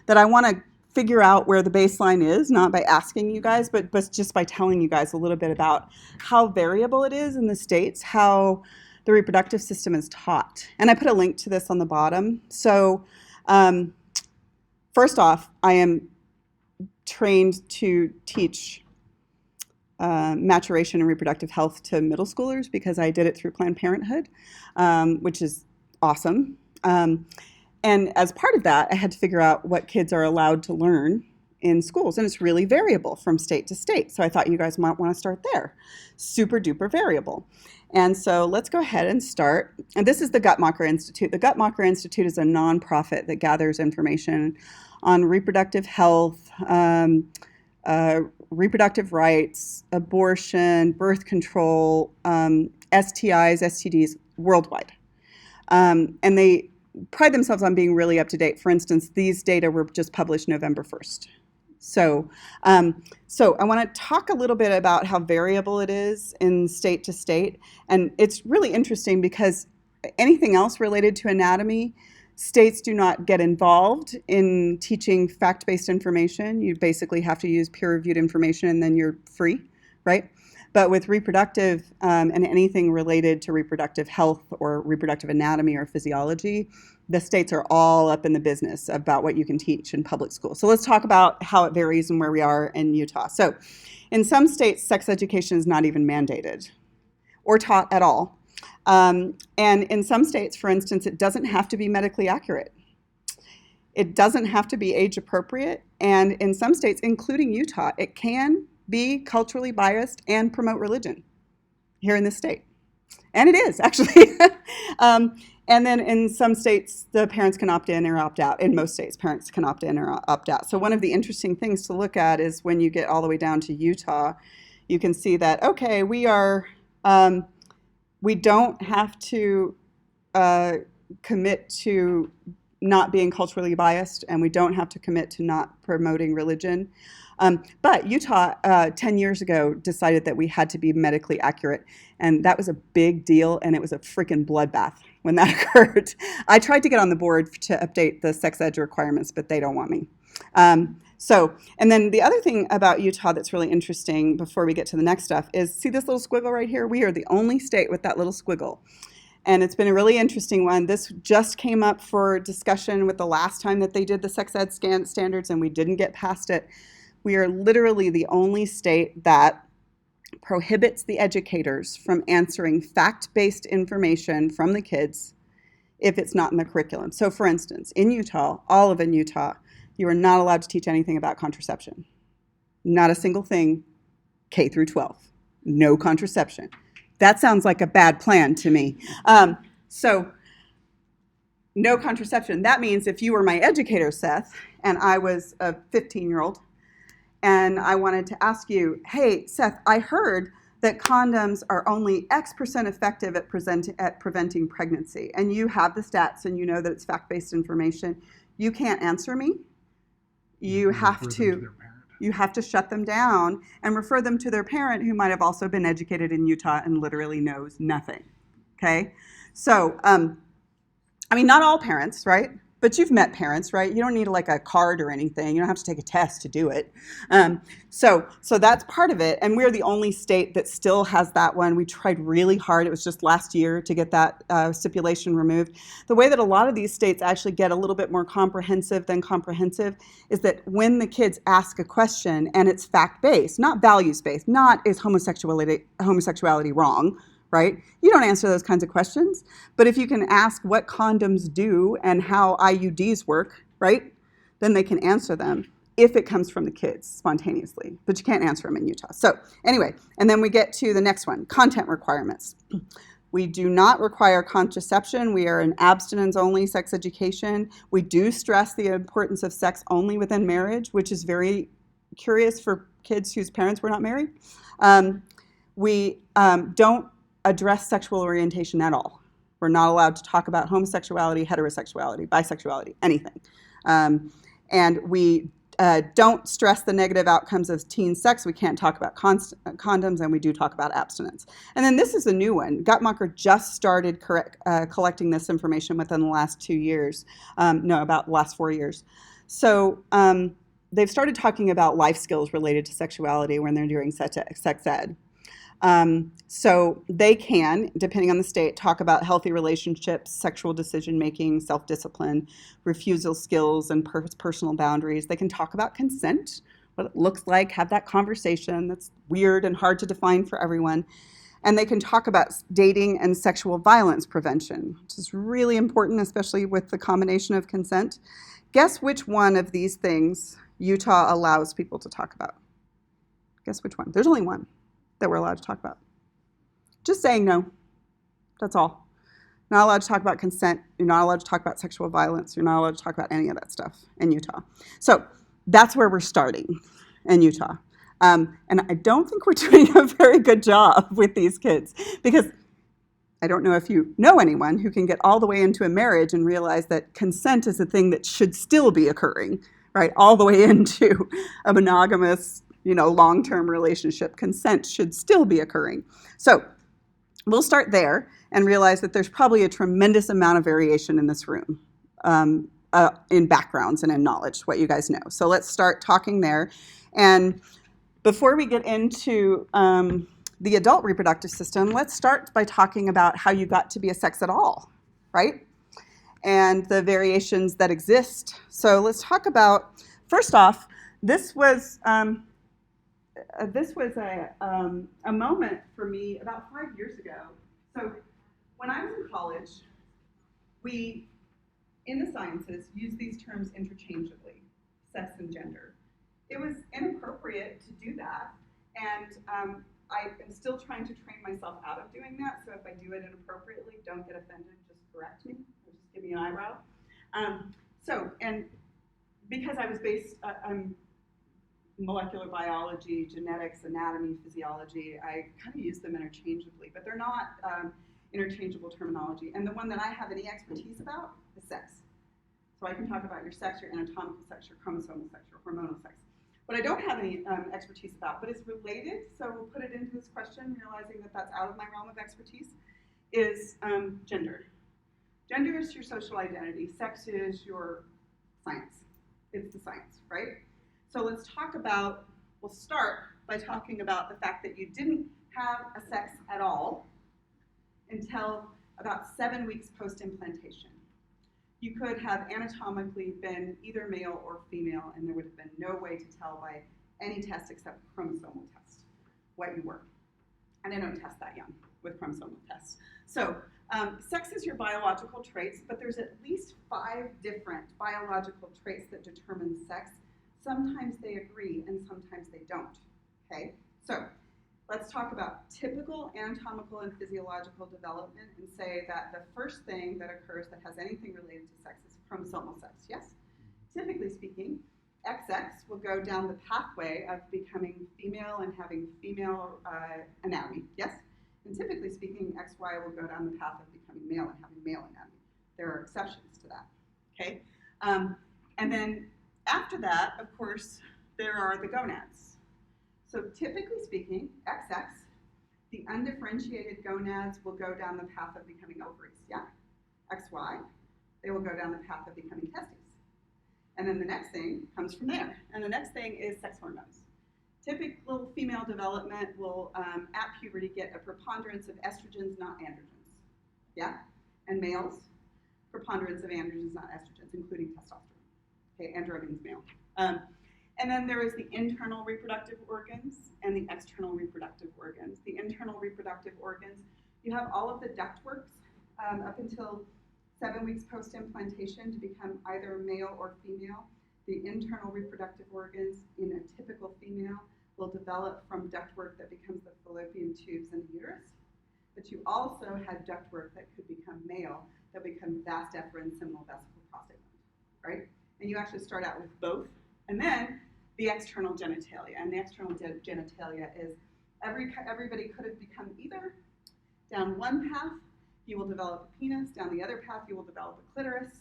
that I want to figure out where the baseline is, not by asking you guys, but just by telling you guys a little bit about how variable it is in the states, how the reproductive system is taught. And I put a link to this on the bottom. So first off, I am trained to teach maturation and reproductive health to middle schoolers because I did it through Planned Parenthood, which is awesome. And as part of that, I had to figure out what kids are allowed to learn in schools. And it's really variable from state to state. So I thought you guys might want to start there. Super duper variable. And so let's go ahead and start. And this is the Guttmacher Institute. The Guttmacher Institute is a nonprofit that gathers information on reproductive health, reproductive rights, abortion, birth control, STIs, STDs worldwide. And they pride themselves on being really up to date. For instance, these data were just published November 1st. So I want to talk a little bit about how variable it is in state to state. And it's really interesting because anything else related to anatomy, states do not get involved in teaching fact-based information. You basically have to use peer-reviewed information and then you're free, right? But with reproductive and anything related to reproductive health or reproductive anatomy or physiology, the states are all up in the business about what you can teach in public school. So let's talk about how it varies and where we are in Utah. So in some states, sex education is not even mandated or taught at all. And in some states, for instance, it doesn't have to be medically accurate. It doesn't have to be age appropriate. And in some states, including Utah, it can be culturally biased and promote religion. here in this state. And it is, actually. And then in some states, the parents can opt in or opt out. In most states, parents can opt in or opt out. So one of the interesting things to look at is when you get all the way down to Utah, you can see that, okay, we don't have to commit to not being culturally biased, and we don't have to commit to not promoting religion. But Utah, 10 years ago, decided that we had to be medically accurate, and that was a big deal, and it was a freaking bloodbath when that occurred. I tried to get on the board to update the sex ed requirements, but they don't want me. And then the other thing about Utah that's really interesting before we get to the next stuff is, see this little squiggle right here? We are the only state with that little squiggle. And it's been a really interesting one. This just came up for discussion with the last time that they did the sex ed standards, and we didn't get past it. We are literally the only state that prohibits the educators from answering fact-based information from the kids if it's not in the curriculum. So for instance, in Utah, all of in Utah, you are not allowed to teach anything about contraception. Not a single thing, K through 12. No contraception. That sounds like a bad plan to me. So no contraception. That means if you were my educator, Seth, and I was a 15-year-old, and I wanted to ask you, hey, Seth, I heard that condoms are only X% effective at preventing pregnancy, and you have the stats and you know that it's fact-based information. You can't answer me. You have to shut them down and refer them to their parent, who might have also been educated in Utah and literally knows nothing. Okay? So, I mean, not all parents, right? But you've met parents, right? You don't need like a card or anything. You don't have to take a test to do it. So that's part of it. And we're the only state that still has that one. We tried really hard. It was just last year to get that stipulation removed. The way that a lot of these states actually get a little bit more comprehensive than comprehensive is that when the kids ask a question and it's fact-based, not values-based, not is homosexuality wrong, right? You don't answer those kinds of questions. But if you can ask what condoms do and how IUDs work, right? Then they can answer them if it comes from the kids spontaneously. But you can't answer them in Utah. So anyway, and then we get to the next one, content requirements. We do not require contraception. We are an abstinence-only sex education. We do stress the importance of sex only within marriage, which is very curious for kids whose parents were not married. We don't address sexual orientation at all. We're not allowed to talk about homosexuality, heterosexuality, bisexuality, anything. And we don't stress the negative outcomes of teen sex. We can't talk about condoms, and we do talk about abstinence. And then this is a new one. Guttmacher just started collecting this information within the last 2 years. About the last 4 years. So they've started talking about life skills related to sexuality when they're doing sex ed. So they can, depending on the state, talk about healthy relationships, sexual decision-making, self-discipline, refusal skills, and personal boundaries. They can talk about consent, what it looks like, have that conversation that's weird and hard to define for everyone. And they can talk about dating and sexual violence prevention, which is really important, especially with the combination of consent. Guess which one of these things Utah allows people to talk about? Guess which one? There's only one that we're allowed to talk about. Just saying no. That's all. Not allowed to talk about consent. You're not allowed to talk about sexual violence. You're not allowed to talk about any of that stuff in Utah. So that's where we're starting in Utah. And I don't think we're doing a very good job with these kids, because I don't know if you know anyone who can get all the way into a marriage and realize that consent is a thing that should still be occurring, right? All the way into a monogamous, long-term relationship. Consent should still be occurring. So we'll start there and realize that there's probably a tremendous amount of variation in this room, in backgrounds and in knowledge, what you guys know. So let's start talking there. And before we get into the adult reproductive system, let's start by talking about how you got to be a sex at all, right? And the variations that exist. So let's talk about, first off, this was a moment for me about 5 years ago. So when I was in college, we, in the sciences, used these terms interchangeably, sex and gender. It was inappropriate to do that, and I am still trying to train myself out of doing that, so if I do it inappropriately, don't get offended, just correct me, or just give me an eyebrow. And because I was based on molecular biology, genetics, anatomy, physiology, I kind of use them interchangeably, but they're not interchangeable terminology. And the one that I have any expertise about is sex. So I can talk about your sex, your anatomical sex, your chromosomal sex, your hormonal sex. What I don't have any expertise about, but is related, so we'll put it into this question, realizing that that's out of my realm of expertise, is gender. Gender is your social identity. Sex is your science. It's the science, right? So let's talk about, we'll start by talking about the fact that you didn't have a sex at all until about 7 weeks post-implantation. You could have anatomically been either male or female, and there would have been no way to tell by any test except chromosomal test what you were. And I don't test that young with chromosomal tests. So sex is your biological traits, but there's at least 5 different biological traits that determine sex. Sometimes they agree and sometimes they don't, okay? So let's talk about typical anatomical and physiological development and say that the first thing that occurs that has anything related to sex is chromosomal sex, yes? Typically speaking, XX will go down the pathway of becoming female and having female anatomy, yes? And typically speaking, XY will go down the path of becoming male and having male anatomy. There are exceptions to that, okay? And then after that, of course, there are the gonads. So typically speaking, XX, the undifferentiated gonads will go down the path of becoming ovaries, yeah? XY, they will go down the path of becoming testes. And then the next thing comes from there. And the next thing is sex hormones. Typical female development will, at puberty, get a preponderance of estrogens, not androgens, yeah? And males, preponderance of androgens, not estrogens, including testosterone. Okay, andro means male. And then there is the internal reproductive organs and the external reproductive organs. The internal reproductive organs, you have all of the ductworks up until 7 weeks post-implantation to become either male or female. The internal reproductive organs in a typical female will develop from ductwork that becomes the fallopian tubes and the uterus. But you also had ductwork that could become male, that become vas deferens, seminal vesicle, prostate gland, right? And you actually start out with both. And then the external genitalia. And the external genitalia is everybody could have become either down one path, you will develop a penis, down the other path, you will develop a clitoris,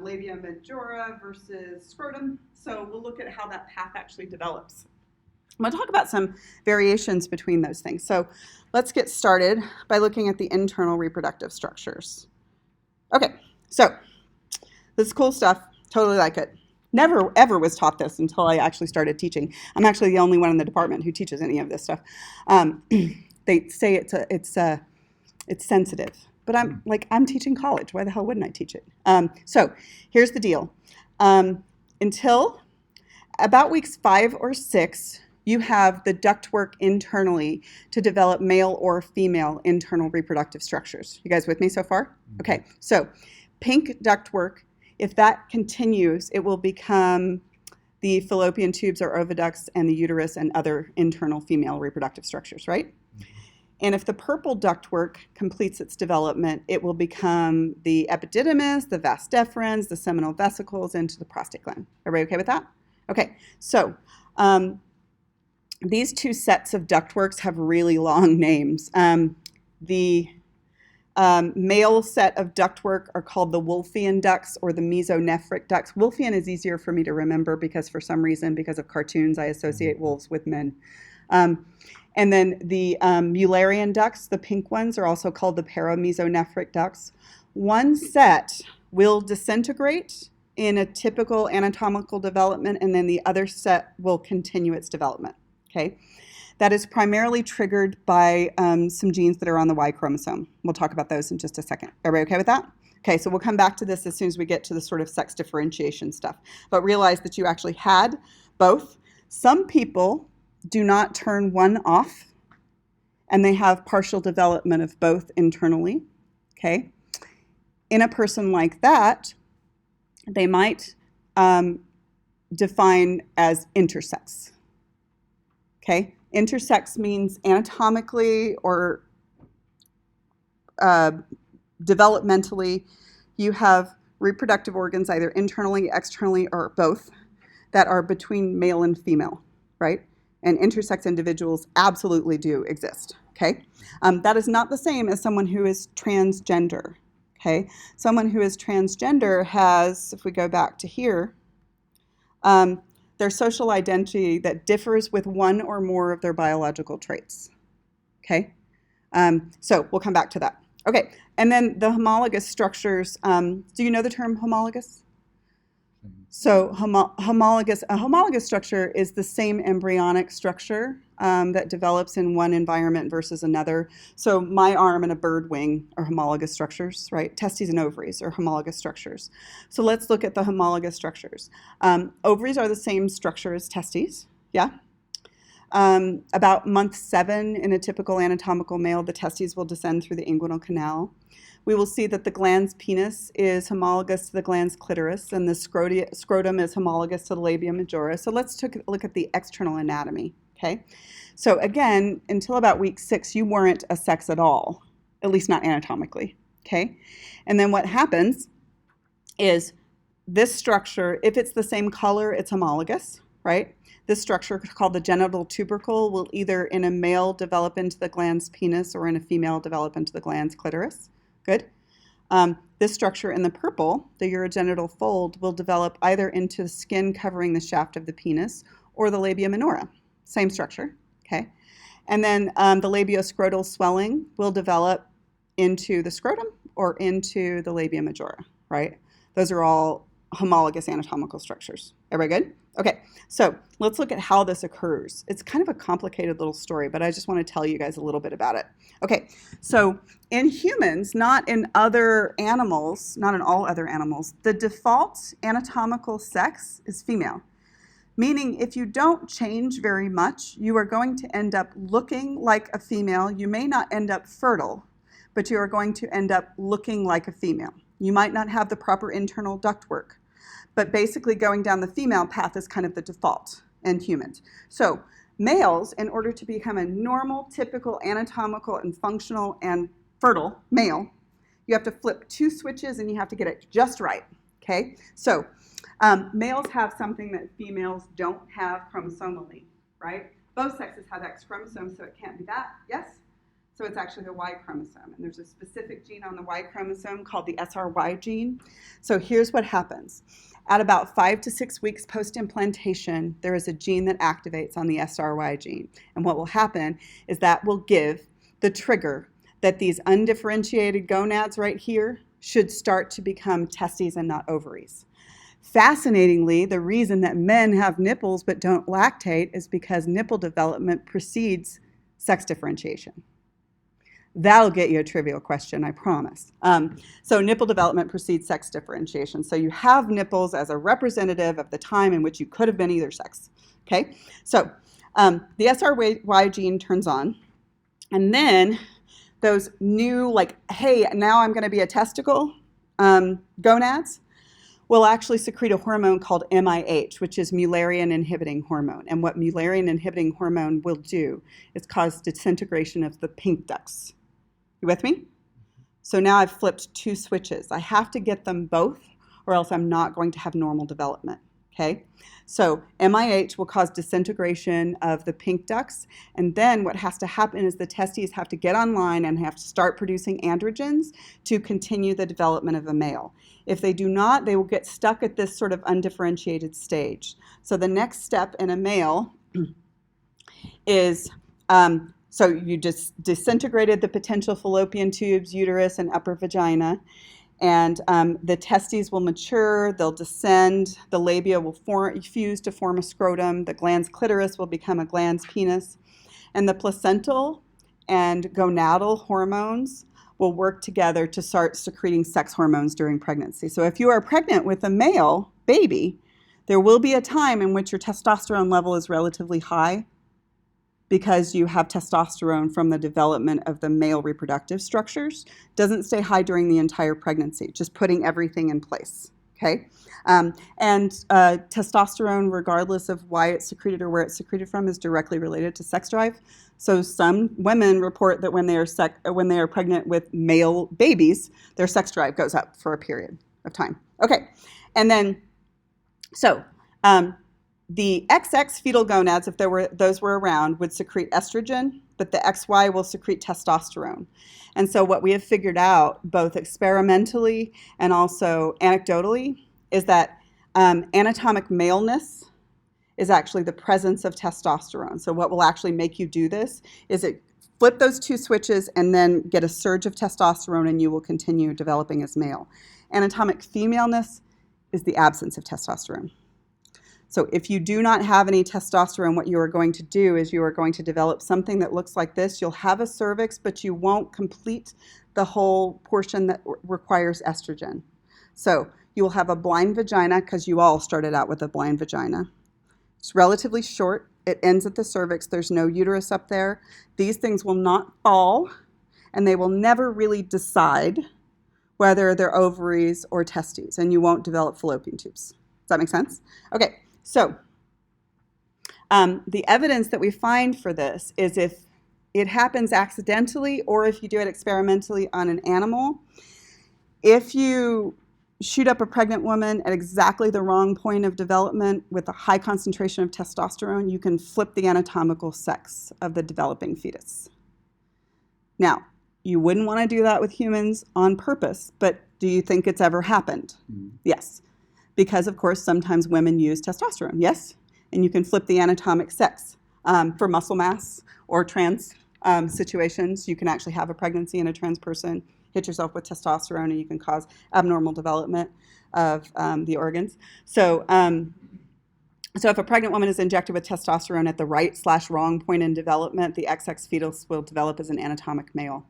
labia majora versus scrotum. So we'll look at how that path actually develops. I'm going to talk about some variations between those things. So let's get started by looking at the internal reproductive structures. Okay, so this is cool stuff. Totally like it. Never ever was taught this until I actually started teaching. I'm actually the only one in the department who teaches any of this stuff. They say it's sensitive, but I'm teaching college. Why the hell wouldn't I teach it? So here's the deal. Until about weeks 5 or 6, you have the ductwork internally to develop male or female internal reproductive structures. You guys with me so far? Okay, so pink ductwork. If that continues, it will become the fallopian tubes or oviducts and the uterus and other internal female reproductive structures, right? And if the purple ductwork completes its development, it will become the epididymis, the vas deferens, the seminal vesicles, into the prostate gland. Everybody okay with that? Okay, so these two sets of ductworks have really long names. The male set of ductwork are called the Wolffian ducts or the mesonephric ducts. Wolffian is easier for me to remember because for some reason, because of cartoons, I associate wolves with men. And then the Mullerian ducts, the pink ones, are also called the paramesonephric ducts. One set will disintegrate in a typical anatomical development, and then the other set will continue its development, okay? That is primarily triggered by some genes that are on the Y chromosome. We'll talk about those in just a second. Everybody okay with that? Okay, so we'll come back to this as soon as we get to the sort of sex differentiation stuff. But realize that you actually had both. Some people do not turn one off, and they have partial development of both internally, okay? In a person like that, they might define as intersex, okay? Intersex means anatomically or developmentally, you have reproductive organs either internally, externally, or both that are between male and female, right? And intersex individuals absolutely do exist, okay? That is not the same as someone who is transgender, okay? Someone who is transgender has, if we go back to here, their social identity that differs with one or more of their biological traits, okay? So we'll come back to that. Okay, and then the homologous structures, do you know the term homologous? So a homologous structure is the same embryonic structure that develops in one environment versus another. So my arm and a bird wing are homologous structures, right? Testes and ovaries are homologous structures. So let's look at the homologous structures. Ovaries are the same structure as testes, yeah? About month 7 in a typical anatomical male, the testes will descend through the inguinal canal. We will see that the glans penis is homologous to the glans clitoris, and the scrotum is homologous to the labia majora. So let's take a look at the external anatomy, okay? So again, until about week 6, you weren't a sex at all, at least not anatomically, okay? And then what happens is this structure, if it's the same color, it's homologous, right? This structure called the genital tubercle will either in a male develop into the glans penis or in a female develop into the glans clitoris. Good. This structure in the purple, the urogenital fold, will develop either into skin covering the shaft of the penis or the labia minora. Same structure, okay? And then the labioscrotal swelling will develop into the scrotum or into the labia majora, right? Those are all homologous anatomical structures. Everybody good? Okay, so let's look at how this occurs. It's kind of a complicated little story, but I just want to tell you guys a little bit about it. Okay, so in humans, not in other animals, not in all other animals, the default anatomical sex is female. Meaning if you don't change very much, you are going to end up looking like a female. You may not end up fertile, but you are going to end up looking like a female. You might not have the proper internal ductwork. But basically going down the female path is kind of the default in humans. So males, in order to become a normal, typical, anatomical, and functional and fertile male, you have to flip 2 switches and you have to get it just right, okay? So males have something that females don't have chromosomally, right? Both sexes have X chromosomes, so it can't be that, yes? So it's actually the Y chromosome, and there's a specific gene on the Y chromosome called the SRY gene. So here's what happens. At about 5 to 6 weeks post-implantation, there is a gene that activates on the SRY gene. And what will happen is that will give the trigger that these undifferentiated gonads right here should start to become testes and not ovaries. Fascinatingly, the reason that men have nipples but don't lactate is because nipple development precedes sex differentiation. That'll get you a trivial question, I promise. So nipple development precedes sex differentiation. So you have nipples as a representative of the time in which you could have been either sex, okay? So the SRY gene turns on, and then those new, like, hey, now I'm gonna be a testicle, gonads, will actually secrete a hormone called MIH, which is Mullerian inhibiting hormone. And what Mullerian inhibiting hormone will do is cause disintegration of the pink ducts. You with me? So now I've flipped 2 switches. I have to get them both or else I'm not going to have normal development, okay? So MIH will cause disintegration of the pink ducts, and then what has to happen is the testes have to get online and have to start producing androgens to continue the development of a male. If they do not, they will get stuck at this sort of undifferentiated stage. So the next step in a male is so you just disintegrated the potential fallopian tubes, uterus, and upper vagina, and the testes will mature, they'll descend, the labia will fuse to form a scrotum, the glans clitoris will become a glans penis, and the placental and gonadal hormones will work together to start secreting sex hormones during pregnancy. So if you are pregnant with a male baby, there will be a time in which your testosterone level is relatively high, because you have testosterone from the development of the male reproductive structures. Doesn't stay high during the entire pregnancy, just putting everything in place, Okay, and testosterone, regardless of why it's secreted or where it's secreted from, is directly related to sex drive. So some women report that when they are pregnant with male babies, their sex drive goes up for a period of time. Okay, and then so the XX fetal gonads, if those were around, would secrete estrogen, but the XY will secrete testosterone. And so what we have figured out, both experimentally and also anecdotally, is that anatomic maleness is actually the presence of testosterone. So what will actually make you do this is flip those two switches and then get a surge of testosterone, and you will continue developing as male. Anatomic femaleness is the absence of testosterone. So if you do not have any testosterone, what you are going to do is you are going to develop something that looks like this. You'll have a cervix, but you won't complete the whole portion that requires estrogen. So you will have a blind vagina, because you all started out with a blind vagina. It's relatively short. It ends at the cervix. There's no uterus up there. These things will not fall, and they will never really decide whether they're ovaries or testes, and you won't develop fallopian tubes. Does that make sense? Okay. So the evidence that we find for this is if it happens accidentally or if you do it experimentally on an animal, if you shoot up a pregnant woman at exactly the wrong point of development with a high concentration of testosterone, you can flip the anatomical sex of the developing fetus. Now, you wouldn't want to do that with humans on purpose, but do you think it's ever happened? Mm-hmm. Yes. Because, of course, sometimes women use testosterone, yes? And you can flip the anatomic sex. For muscle mass or trans situations, you can actually have a pregnancy and a trans person hit yourself with testosterone, and you can cause abnormal development of the organs. So if a pregnant woman is injected with testosterone at the right/wrong point in development, the XX fetus will develop as an anatomic male.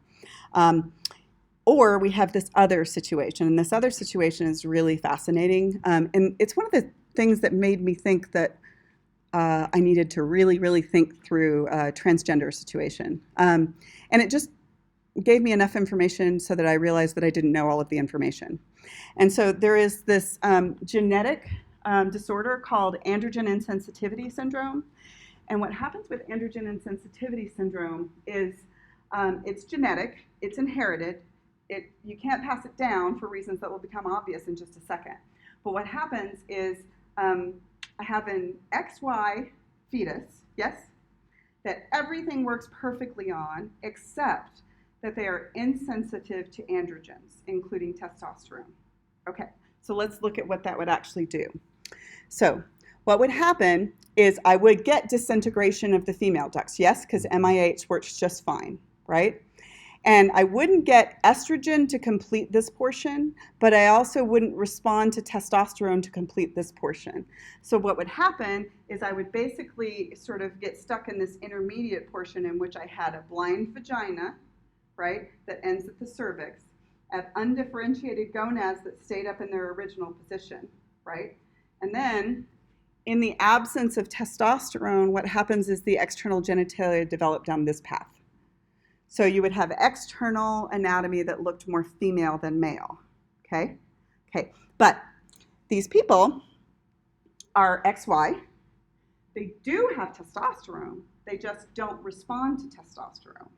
Or we have this other situation, and this other situation is really fascinating. And it's one of the things that made me think that I needed to really, really think through a transgender situation. And it just gave me enough information so that I realized that I didn't know all of the information. And so there is this genetic disorder called androgen insensitivity syndrome. And what happens with androgen insensitivity syndrome is it's genetic, it's inherited. You can't pass it down for reasons that will become obvious in just a second. But what happens is I have an XY fetus, yes, that everything works perfectly on, except that they are insensitive to androgens, including testosterone. Okay, so let's look at what that would actually do. So what would happen is I would get disintegration of the female ducts, yes, because MIH works just fine, right? And I wouldn't get estrogen to complete this portion, but I also wouldn't respond to testosterone to complete this portion. So what would happen is I would basically sort of get stuck in this intermediate portion in which I had a blind vagina, right, that ends at the cervix. I have undifferentiated gonads that stayed up in their original position, right? And then in the absence of testosterone, what happens is the external genitalia develop down this path. So you would have external anatomy that looked more female than male, okay? Okay, but these people are XY. They do have testosterone. They just don't respond to testosterone.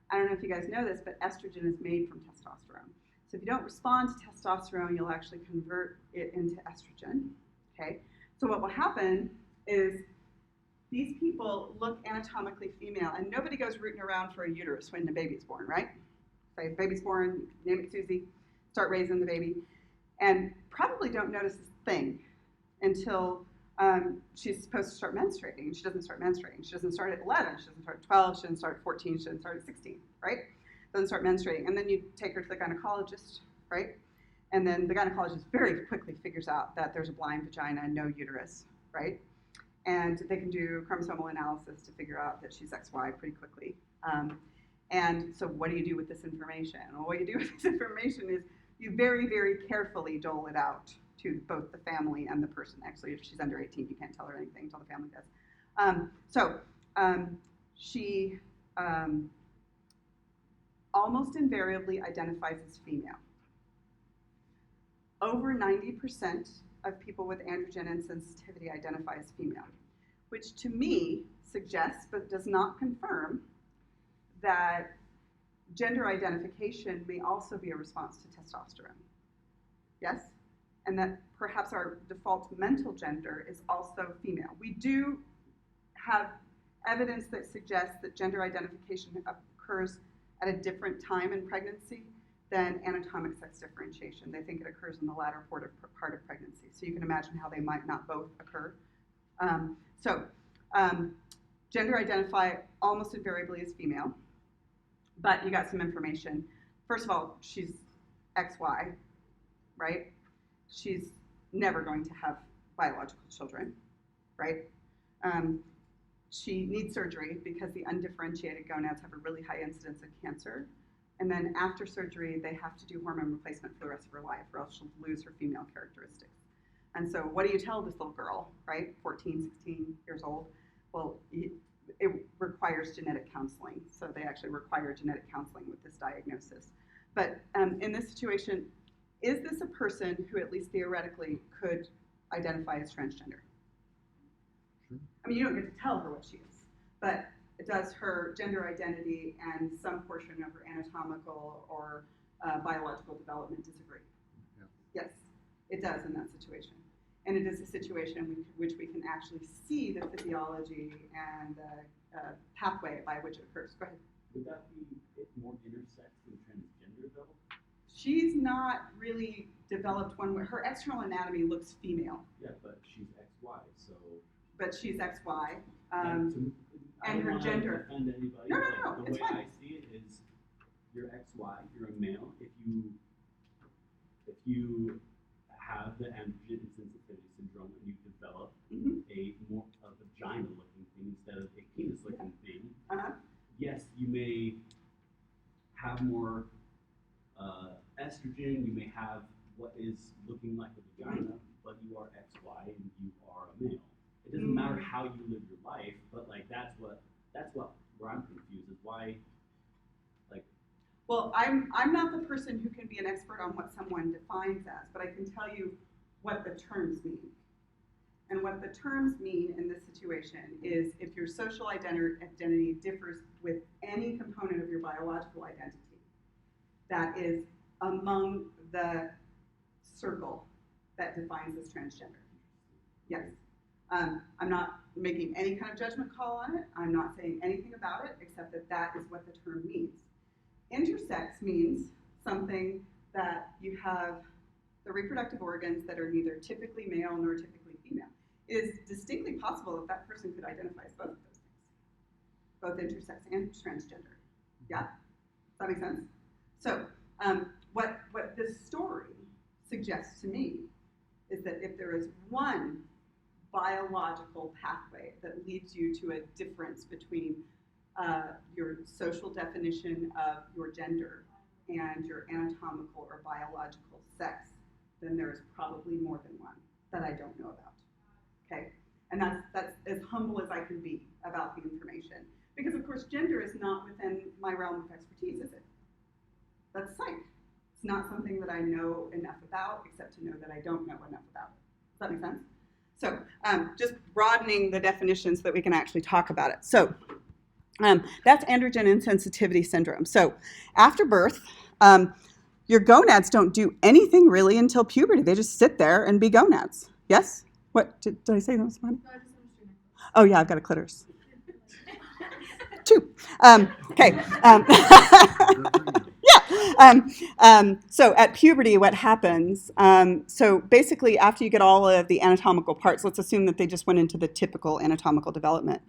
I don't know if you guys know this, but estrogen is made from testosterone. So if you don't respond to testosterone, you'll actually convert it into estrogen, okay? So what will happen is these people look anatomically female, and nobody goes rooting around for a uterus when the baby's born, right? Say, the baby's born, name it Susie, start raising the baby, and probably don't notice this thing until she's supposed to start menstruating, and she doesn't start menstruating. She doesn't start at 11, she doesn't start at 12, she doesn't start at 14, she doesn't start at 16, right? Doesn't start menstruating, and then you take her to the gynecologist, right? And then the gynecologist very quickly figures out that there's a blind vagina and no uterus, right? And they can do chromosomal analysis to figure out that she's XY pretty quickly. And so what do you do with this information? Well, what you do with this information is you very, very carefully dole it out to both the family and the person. Actually, if she's under 18, you can't tell her anything until the family does. She almost invariably identifies as female. over 90% of people with androgen insensitivity identify as female, which to me suggests, but does not confirm, that gender identification may also be a response to testosterone. Yes? And that perhaps our default mental gender is also female. We do have evidence that suggests that gender identification occurs at a different time in pregnancy than anatomic sex differentiation. They think it occurs in the latter part of pregnancy. So you can imagine how they might not both occur. Gender identify almost invariably as female, but you got some information. First of all, she's XY, right? She's never going to have biological children, right? She needs surgery because the undifferentiated gonads have a really high incidence of cancer. And then after surgery, they have to do hormone replacement for the rest of her life, or else she'll lose her female characteristics. And so what do you tell this little girl, right? 14, 16 years old? Well, it requires genetic counseling. So they actually require genetic counseling with this diagnosis. But in this situation, is this a person who at least theoretically could identify as transgender? Sure. I mean, you don't get to tell her what she is, but does her gender identity and some portion of her anatomical or biological development disagree? Yeah. Yes, it does in that situation. And it is a situation in which we can actually see the physiology and the pathway by which it occurs. Go ahead. Would that be more intersex than transgender though? She's not really developed one way. Her external anatomy looks female. Yeah, but she's XY, so. But she's XY. I and don't her wanna gender. offend anybody. No, but the it's way fine. I see it is, you're XY, you're a male. If you have the androgen insensitivity syndrome and you develop a vagina-looking thing instead of a penis-looking thing, yes, you may have more estrogen. You may have what is looking like a vagina, but you are XY and you are a male. It doesn't matter how you live your life, but like that's what where I'm confused is why, like. Well, I'm not the person who can be an expert on what someone defines as, but I can tell you what the terms mean. And what the terms mean in this situation is if your social identity differs with any component of your biological identity, that is among the circle that defines as transgender. Yes. I'm not making any kind of judgment call on it. I'm not saying anything about it except that that is what the term means. Intersex means something that you have the reproductive organs that are neither typically male nor typically female. It is distinctly possible that that person could identify as both of those things, both intersex and transgender. Yeah? Does that make sense? So what this story suggests to me is that if there is one biological pathway that leads you to a difference between your social definition of your gender and your anatomical or biological sex, then there is probably more than one that I don't know about. Okay? And that's as humble as I can be about the information. Because of course gender is not within my realm of expertise, is it? That's psych. It's not something that I know enough about, except to know that I don't know enough about it. Does that make sense? So just broadening the definition so that we can actually talk about it. So that's androgen insensitivity syndrome. So after birth, your gonads don't do anything really until puberty. They just sit there and be gonads. Yes? What, did I say that was funny? No, I just understood it. Oh yeah, I've got a clitoris. Two. Okay. So at puberty, what happens, so basically after you get all of the anatomical parts, let's assume that they just went into the typical anatomical development.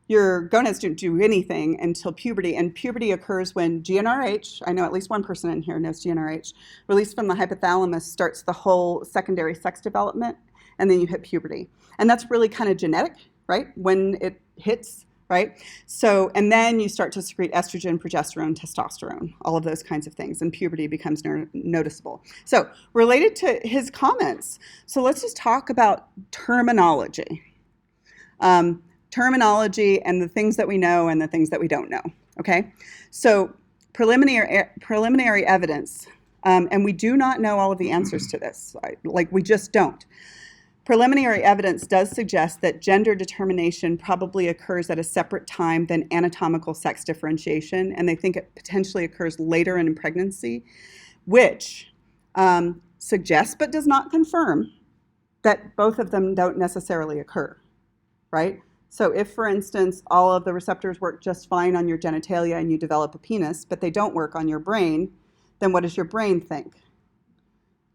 Your gonads don't do anything until puberty, and puberty occurs when GnRH, I know at least one person in here knows GnRH, released from the hypothalamus starts the whole secondary sex development, and then you hit puberty. And that's really kind of genetic, right, when it hits, right? So, and then you start to secrete estrogen, progesterone, testosterone, all of those kinds of things, and puberty becomes noticeable. So, related to his comments, so let's just talk about terminology. Terminology and the things that we know and the things that we don't know, okay? So, preliminary evidence And we do not know all of the answers to this. Like, we just don't. Preliminary evidence does suggest that gender determination probably occurs at a separate time than anatomical sex differentiation, and they think it potentially occurs later in pregnancy, which suggests but does not confirm that both of them don't necessarily occur, right? So if, for instance, all of the receptors work just fine on your genitalia and you develop a penis, but they don't work on your brain, then what does your brain think?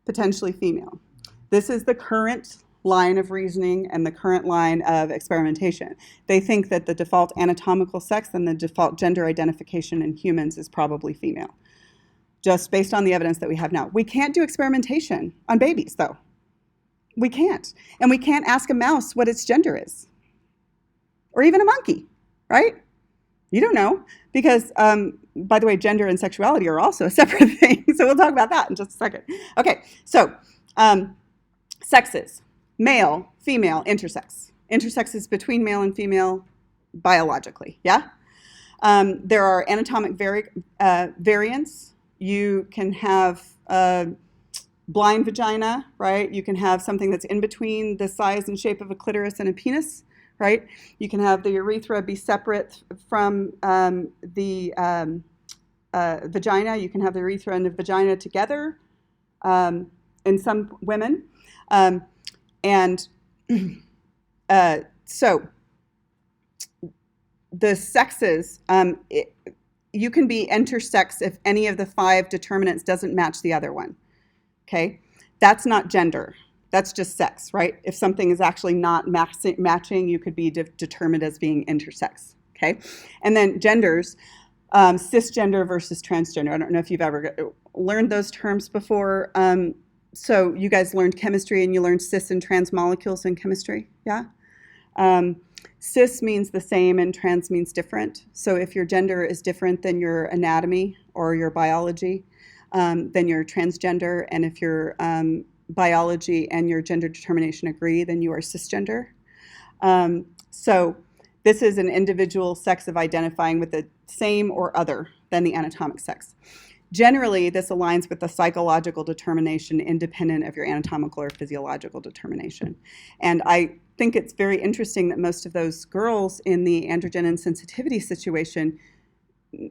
Potentially female. This is the current line of reasoning and the current line of experimentation. They think that the default anatomical sex and the default gender identification in humans is probably female, just based on the evidence that we have now. We can't do experimentation on babies, though. We can't. And we can't ask a mouse what its gender is, or even a monkey, right? You don't know, because, by the way, gender and sexuality are also a separate thing. So we'll talk about that in just a second. Okay, so sexes. Male, female, intersex. Intersex is between male and female biologically, yeah? There are anatomic variants. You can have a blind vagina, right? You can have something that's in between the size and shape of a clitoris and a penis, right? You can have the urethra be separate from the vagina. You can have the urethra and the vagina together in some women. So the sexes, you can be intersex if any of the 5 determinants doesn't match the other one, okay? That's not gender. That's just sex, right? If something is actually not matching, you could be determined as being intersex, okay? And then genders, cisgender versus transgender. I don't know if you've ever learned those terms before. So you guys learned chemistry and you learned cis and trans molecules in chemistry, yeah? Cis means the same and trans means different. So if your gender is different than your anatomy or your biology, then you're transgender. And if your biology and your gender determination agree, then you are cisgender. So this is an individual sex of identifying with the same or other than the anatomic sex. Generally, this aligns with the psychological determination independent of your anatomical or physiological determination. And I think it's very interesting that most of those girls in the androgen insensitivity situation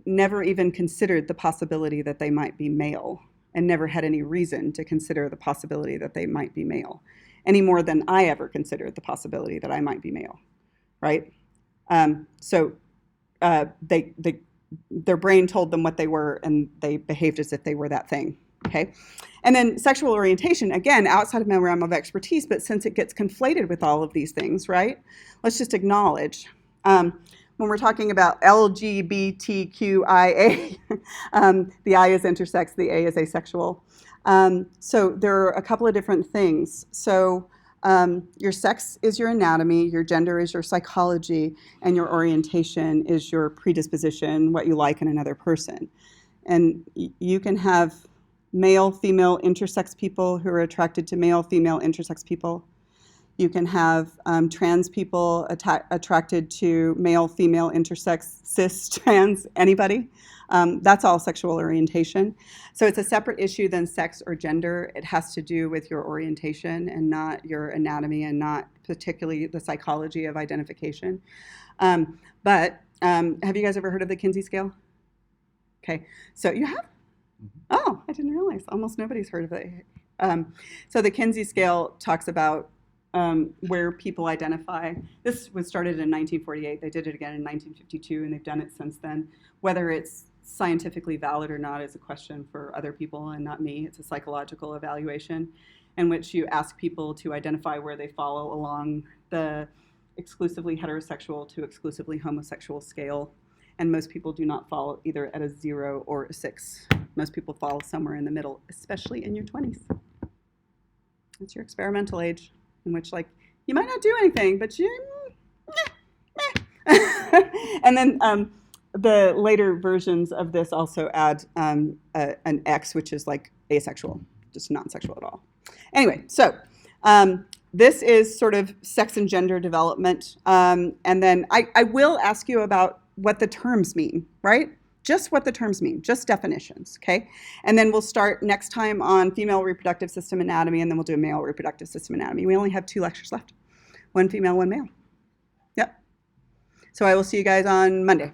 never even considered the possibility that they might be male, and never had any reason to consider the possibility that they might be male, any more than I ever considered the possibility that I might be male, right? Their brain told them what they were, and they behaved as if they were that thing, okay? And then sexual orientation, again, outside of my realm of expertise, but since it gets conflated with all of these things, right? Let's just acknowledge, when we're talking about LGBTQIA, the I is intersex, the A is asexual. So there are a couple of different things. So your sex is your anatomy, your gender is your psychology, and your orientation is your predisposition, what you like in another person. And you can have male, female, intersex people who are attracted to male, female, intersex people. You can have trans people attracted to male, female, intersex, cis, trans, anybody. That's all sexual orientation. So it's a separate issue than sex or gender. It has to do with your orientation and not your anatomy, and not particularly the psychology of identification. But have you guys ever heard of the Kinsey scale? Okay, so you have? Oh, I didn't realize. Almost nobody's heard of it. So the Kinsey scale talks about where people identify. This was started in 1948. They did it again in 1952, and they've done it since then. Whether it's scientifically valid or not is a question for other people and not me. It's a psychological evaluation in which you ask people to identify where they fall along the exclusively heterosexual to exclusively homosexual scale. And most people do not fall either at a 0 or a 6. Most people fall somewhere in the middle, especially in your 20s. It's your experimental age, in which, like, you might not do anything, but you, and then the later versions of this also add an X, which is like asexual, just non-sexual at all. Anyway, so this is sort of sex and gender development. And then I will ask you about what the terms mean, right? just what the terms mean, just definitions, okay? And then we'll start next time on female reproductive system anatomy, and then we'll do a male reproductive system anatomy. We only have 2 lectures left. 1 female, 1 male. Yep. So I will see you guys on Monday.